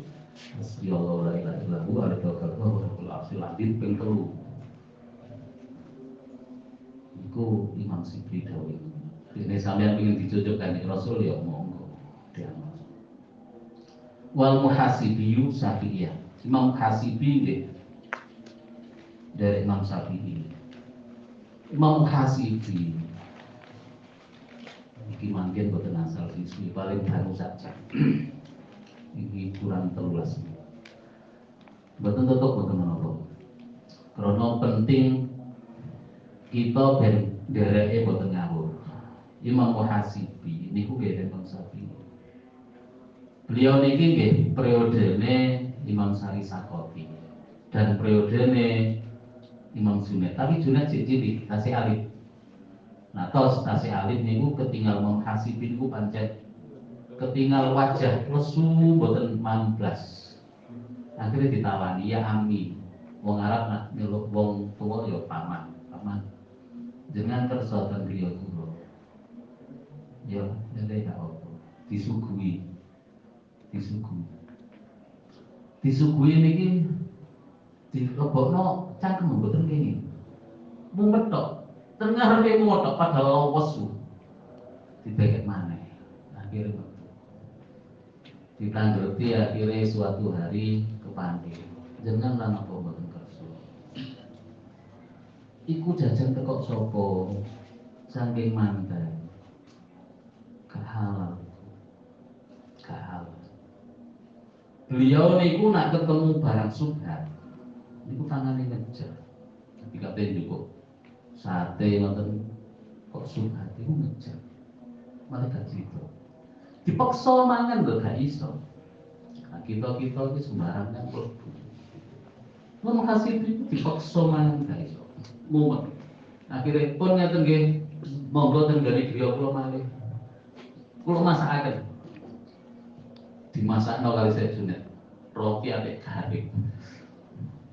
hasbiyallahu la ilaha illa huwa alaihi tawakkaltu wa rabbul arsyil azim ping 3. Iku Imam Sibli dawuh. Dene sampeyan pengen dicocok Kanjeng Rasul ya monggo. Wal muhasibiyu Syafi'iyah. Imam Hasibi nggih dari Imam Syafi'i. Imam Hasibi iki mangken boten asal siswi paling baru saja. Iki kurang 13. Boten tetep boten menapa. Karena penting kita ben dereke boten ngawur. Imam Hasibi niku nggih Imam Syafi'i. Beliau niki nggih periodene Imam Sari Sakoti dan periodene Imam Junaid, tapi Junaid cilik tasih alit. Nah, tos tasih alit niku ketinggal Imam Hasibi niku pancet ketinggal wajah lesu boten mamblas. Akhirnya ditawani ya Ami. Wong Arab nak nyeluk wong tuwa ya paman. Jenengan kersa ten griya kula. Ya, nene gak apa. Disuguhi. Disuguhi niki dilebokno cangkem mboten kene. Mumet tok. Tengah rene mumet tok padahal wesu. Dibeket maneh. Akhire metu. Ditanggleti akhire suatu hari kepanggih. Jenengan lan apa mboten kersa. Iku jajan tekok sapa? Saking manten. Gak halal. Beliau niku nak ketemu barang subhat. Niku tangane ngejar. Tapi kabeh cukup. Sate nonton kok subhat iku ngejar. Malah gak cerita. Dipaksa mangan lho gak iso. Nah, kita iki sembarang kan mlebu. Wong hasil itu dipaksa mangan gak iso. Mumet. Akhire pun ngeten nggih, monggo ten gane griya kula malih. Kulo masakaken dimasakno kali saya Junet. Roti atik garing.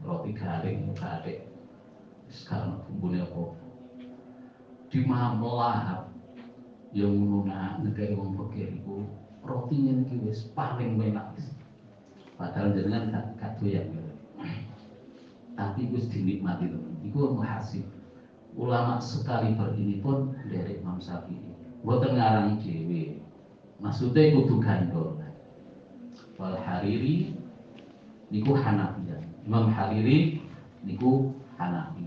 Roti garing garing. Sekarang bumbune apa? Dimamno lahap. Yang ngono nek wong fakir iku roti ngene iki wis paling enak. Padahal jenengan gak doyan. Tapi wis dinikmati teman. Iku muhasib. Ulama sekali ini pun dari Imam Syafi'i. Mboten ngarang dhewe. Maksudnya kudu gandol. Wal Hariri niku Hanafi. Imam Hariri niku Hanafi.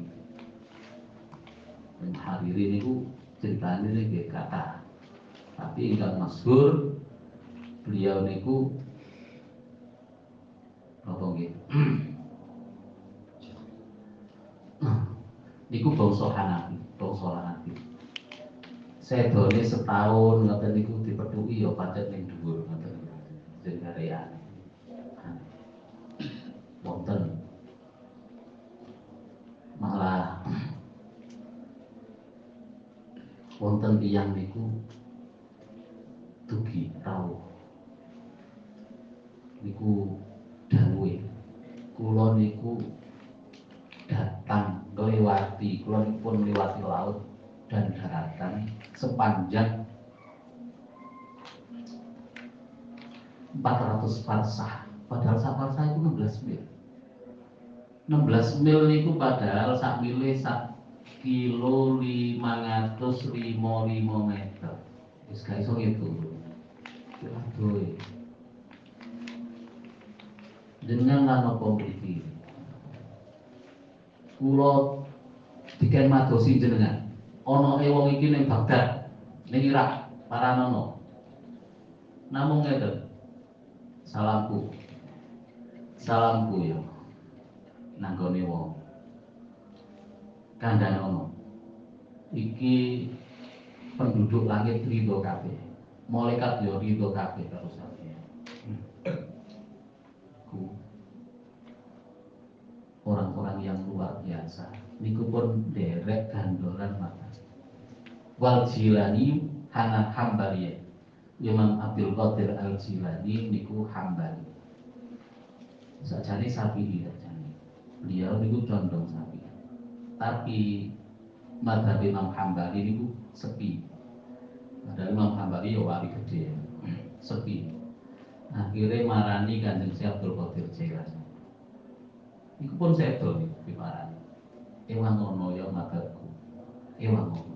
Imam Hariri niku ceritanya niki kata. Tapi ingkang masyhur beliau niku apa nggih? Niku bangsa Hanafi, bangsa Hanafi. Sedone setahun ngoten niku dipethuki ya pancen ning dhuwur ngoten. Jengareane. Wonten malah wonten tiyang niku dugi rawuh. Niku dawuhe kula niku datang ngliwati, kula pun liwati laut dan daratan sepanjang 400 farsah. Padahal sak farsah itu 16 mil. 16 mil niku padahal sak mile sak kilo 555 meter. Wis gak iso ngitung. Aduh. Jenengan lan apa mriki? Kula diken madosi jenengan. Ana wong iki ning Baghdad, ning Irak, paranono. Namung ngeten. Salamku ya nanggone wong kandhanono iki penduduk langit ridho kabeh, malaikat yo ridho kabeh karo sampeyan. Orang-orang yang luar biasa niku pun derek gandolan mata. Wal Jilani Hanan Hambali, Imam Abdul Qadir Al Jilani niku Hambali. Sakjane Syafi'i sakjane. Beliau niku condong Syafi'i. Tapi mazhab Imam Hambali niku sepi. Padahal Imam Hambali ya wali gede, sepi. Akhirnya marani Kanjeng Syekh Abdul Qadir Jilani. Iku pun sedo niku diparani. Ewang ngono ya mazhabku. Ewang ngono.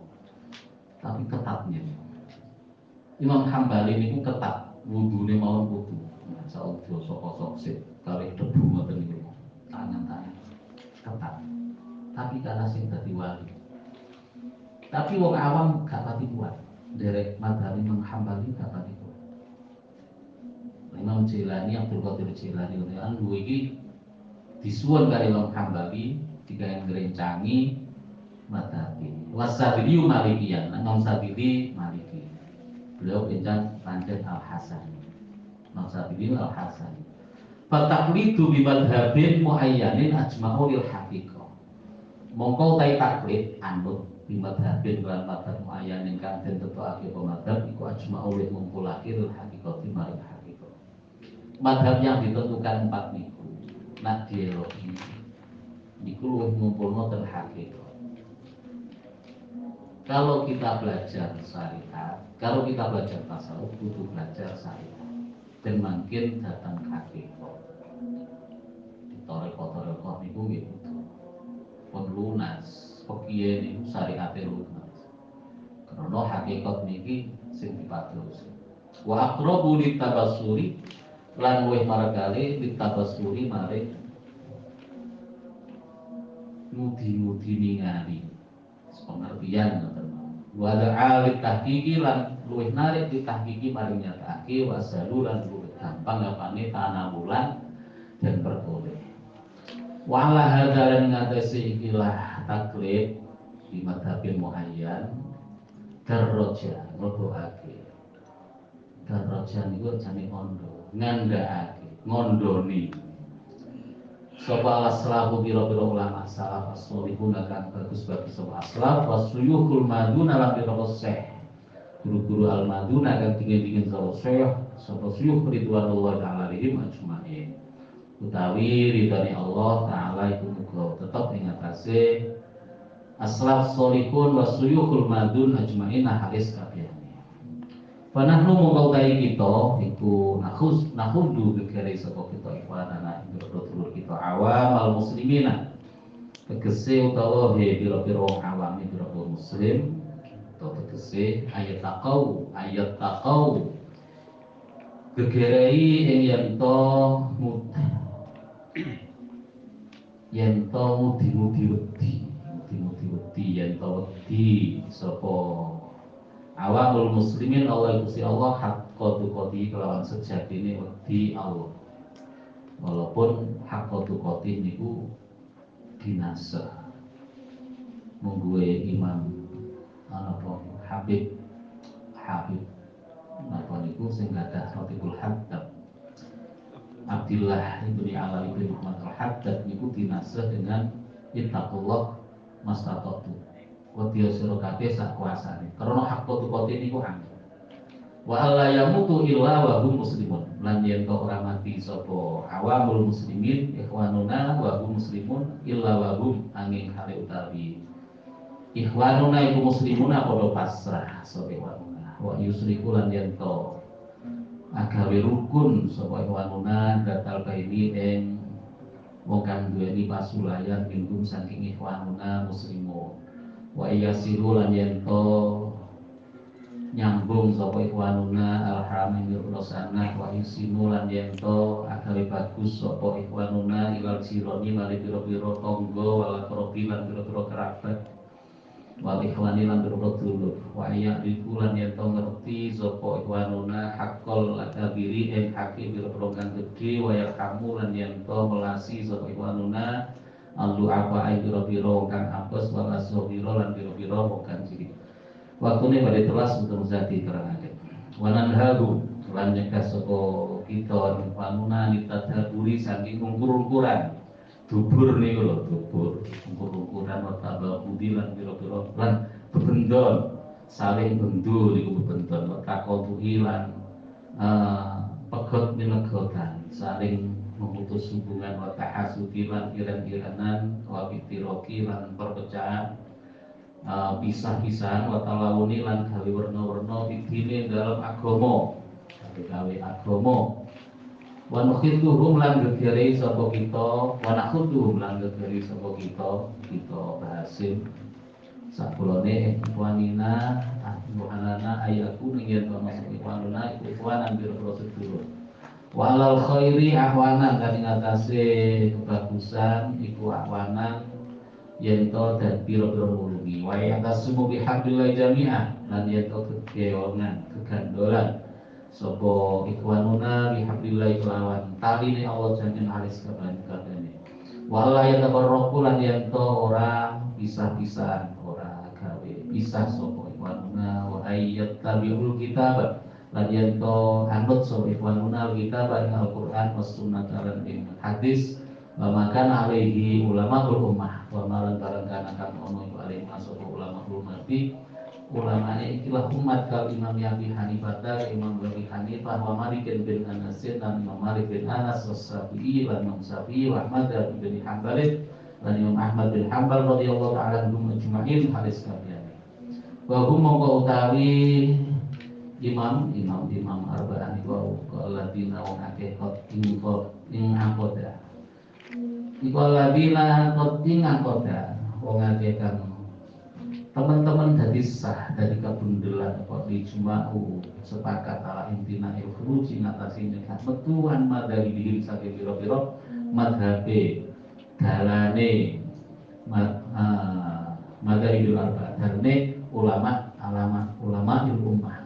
Tapi ketatnya. Imam Hambali niku ketat, wudune mawon wudu. Saudyo saka sik kalih debu ngoten niku. Tangan-tangan ketat. Tapi karena sing dadi wali. Tapi wong awam gak pati kuat. Derek mazhab Imam Hambali gak pati kuat. Imam Jilani Abdul Qadir Jilani ngono iki disuwun kali Imam Hambali digawe ngrencangi mazhab ini. Wasabili Malikiyan, Imam Sabili Maliki. Beliau bencang pancen Al-Hasan. Imam Sabili Al-Hasan. Fataqlidu bi madhabin muayyanin ajma'u lil haqiqah. Mongko tai taklid anut bi madhabin lan madhab muayyanin kang den tetokake apa madhab iku ajma'u lil ngumpulake lil haqiqah maring haqiqah. Madhab yang ditentukan 4 niku. Nak dialogi niku luwih ngumpulno ten haqiqah. Kalau kita belajar syariat, kalau kita belajar tasawuf, butuh belajar syariat dan makin datang hakikat. Di toreko-toreko niku nggih butuh pun lunas, pekiye niku syariate lunas. Karena hakikat niki sing dipadosi. Wa aqrabu litabassuri lan luwih margale litabassuri maring ngudi-ngudi ningali pengertian ngoten. Wa alit tahqiqi lan luwih narik ditahqiqi maring nyatakake wasalu lan luwih gampang apane tanawulan dan perkoleh. Wa ala hadalan ngatasi ikilah taklid di madhabin muayyan darroja ngloboake. Darroja niku jane ondo, ngandhakake, ngondoni. Sapa aslahu biro-biro ulama salaf as-solihun akan bagus bagi sapa aslaf wasuyuhul maduna lan biro syekh guru-guru al-maduna kang dingin-dingin sapa syuh ridwanullah ta'ala alaihim ajmain. Utawi ridhani Allah taala iku muga tetep ing atase aslaf sholihun wa suyukhul madun ajmain haris kabehane. Panahnu mongko utahe kita iku nakhudu gegere sapa kita ikhwanana ing dulur kita awamal muslimina. Tegese utawa pira-pira awam pira-pira muslim atau tegese ayat taqau gegerei ing yen to mudi-mudi wedi yen to wedi sapa awamul muslimin Allah Gusti Allah hakka tuqati kelawan sejatine wedi Allah. Walaupun hakka tuqati niku binasa. Mungguwe Imam Habib napa niku sing gadah Ratibul Haddad Abdillah ibn Ala ibn Muhammad al-Haddad niku dinasah dengan ittaqullah mastata'tu. Wedya sira kabeh sak kuasane. Karena hak tuqati niku angel. Wa alla yamutu illa wa hum muslimun. Lan yen ora mati sapa awamul muslimin ikhwanuna wa hum muslimun illa wa hum angin hale utawi ikhwanuna iku muslimuna padha pasrah sapa ikhwanuna. Wa yusriku lan yen agawe rukun sapa ikhwanuna datal kaini ing wong kang duweni pasulayan minggum saking ikhwanuna muslimun. Wa yasiru lan yen nyambung sapa ikhwanuna alhamdulillah rosana wa yusinu lan yen agawe bagus sapa ikhwanuna ilal sironi mari pira-pira tangga wala krobi lan pira-pira kerabat wal ikhwani lan pira-pira dulur wa ya dikulan yen ngerti sapa ikhwanuna haqqal akabiri ing hake pira-pira kang gedhe wa yarhamu lan yen melasi sapa ikhwanuna allu apa ai pira-pira kang apes wala sabira lan pira-pira kang cilik. Waktune badhe telas untuk zati terangaken. Wanan halu lan nyegah sapa kita ikhwanuna nitadaburi saking ungkur-ungkuran. Dubur niku lho, dubur ungkur-ungkuran wa tababudi lan pira-pira lan bebendon saling bendu niku bebendon wa taqatuhi lan pegot minegotan saling memutus hubungan wa tahasudi lan iran-iranan wa fitiroki lan perpecahan pisah-pisahan wa talawuni lan gawe werna-werna fitine dalam agama gawe agama wa nukhidduhum lan gegere sapa kita wa nakhudduhum lan gegere sapa kita bahasin sakulone ikhwanina ahwanana ayaku ning ono ikhwanuna ikhwanan biro sedulur walal khairi ahwanan kan ing atase kebagusan iku ahwanan yen to dan biro-biro nulungi wa yatasumu bihamdillah jami'ah lan yen to kegandolan sapa ikhwanuna bihamdillah kelawan taline Allah jangan haris kabeh-kabehane wala yatabarraqu lan yen to ora pisah-pisah ora gawe pisah sapa ikhwanuna wa ayat tabiul kitab lan yen to anut sapa ikhwanuna kitab ing Al-Qur'an was sunnah lan ing hadis wa makan alaihi ulama ummah wa malan barangkana kang ono iku alaihi sapa ulama ummati ulamane ikilah umat kal Imam Abi Hanifah Imam Abi Hanifah wa Malik bin Anas dan Imam Malik bin Anas was-Syafi'i lan Imam Syafi'i wa Ahmad bin Hanbal dan Imam Ahmad bin Hanbal radhiyallahu ta'ala anhum ajma'in hadis kabehane wa hum mongko utawi imam arba'an iku alladziina wong akeh ing angkota iku alladziina ing angkota wong akeh kang teman-teman dari sah dari kabundelan kok dijma'u sepakat ala intina ilfuruji ngatasi nyekah metuan madari dihim saking biro-biro madhabe dalane madari bil arba dalane ulama ummah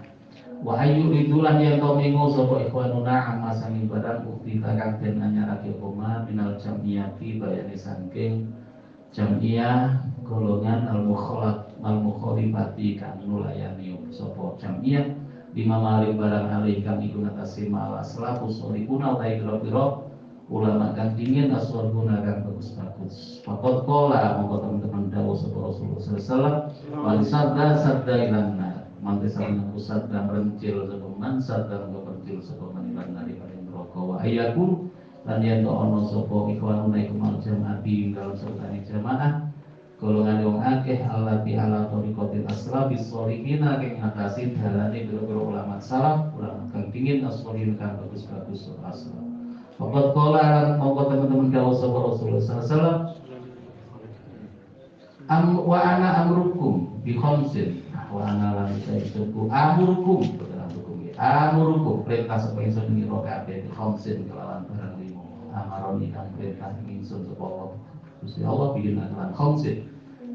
wa ayu ridulan yang to mengo sapa ikhwanuna amma sanging barang ukti kang den anyarake koma minal jamiyati bayane saking jamiyah golongan al-mukhalifati kang nulayani sapa jamiyah lima malik barang alih kang iku ngatasi malah selaku sorikuna utai kira-kira ulama kang dingin aswarguna kang bagus-bagus fakot kola mongko teman-teman dawuh sapa Rasulullah sallallahu alaihi wasallam wal sabda ilanna mangke sareng pusat dan rencil sapa man sadang kepencil sapa man lan nari paling neraka wa ayakum lan yen ana sapa ikhwanuna iku mal jamaati dalam sertane jamaah golongan wong akeh allati ala tariqatil aslabis sholihina kang ngatasin dalane pira-pira ulama salaf ulama kang pingin as-sholihin kang bagus-bagus asal. Fakat qala lan mongko teman-teman dawuh sapa Rasulullah sallallahu alaihi wasallam wa ana amrukum bi khamsin wa ana lan sayyidku amrukum amurukum perintah sapa ingsun nira kabeh bi khamsin kelawan barang lima amaroni kang perintah ingsun sapa Allah Gusti Allah bikin aturan khamsin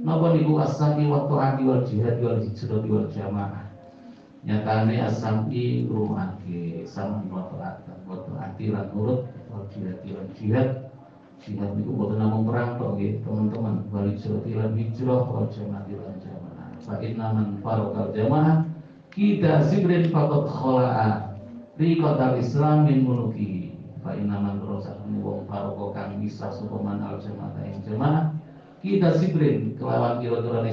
napa niku as-sami wa ta'ati wal jihad wal hijrah wal jamaah nyatane as-sami rumake sama wa ta'ati lan nurut wal jihad jihad niku boten namung perang tok nggih teman-teman wal hijrah wal jamaah fa inna man faraqal jamaah kita sibrin faqad khala'a riqatal islam min muluki fa inna man rasakun wong faroko kang bisa sapa man al jamaah ing jamaah kita sibrin kelawan kira-kira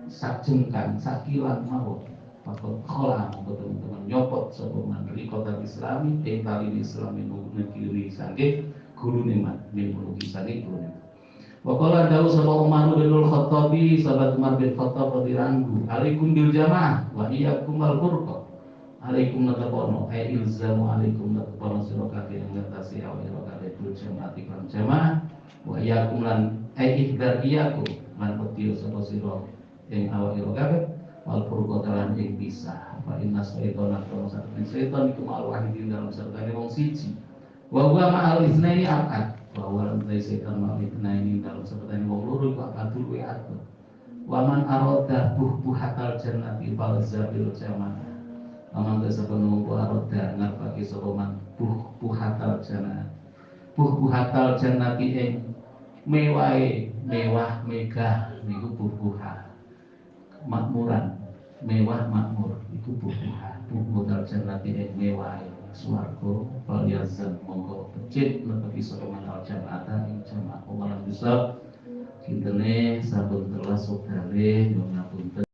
sak jengkang sakilan mawon faqad khala'a teman-teman nyopot sapa man riqatal islami ing tali islam min muluki saking gurune man min muluki saking gurune. Waqala dawu sapa Umar bin Al-Khattabi sahabat Umar bin Khattab radhiyallahu alaikum bil jamaah wa iyyakum al furqa alaikum natapono ilzamu alaikum natapono sira kabeh ngatasi awake kabeh bil jamaah iklan jamaah wa iyyakum lan ihdar iyyakum lan wedi sapa sira ing awake kabeh wal furqa lan ing pisah fa inna syaitana kana satene setan iku mal wahidin dalam sertane wong siji wa huwa ma'al itsnaini abad bahwa lantai setan ma'alibna ini dalam seperti wong loro iku akadul wi'atu waman aroda buhatal jannati falzabil jamaah aman kesepun wong aroda ngapake sapa man buhatal jannah buhatal jannati ing mewahe mewah megah niku buha makmuran mewah makmur iku buhatal jannati ing mewahe swarga paliyazan monggo becik nepi saka manal jamaah ing jamaah umaran besar kintene sampun telas wekdale nyuwun ngapunten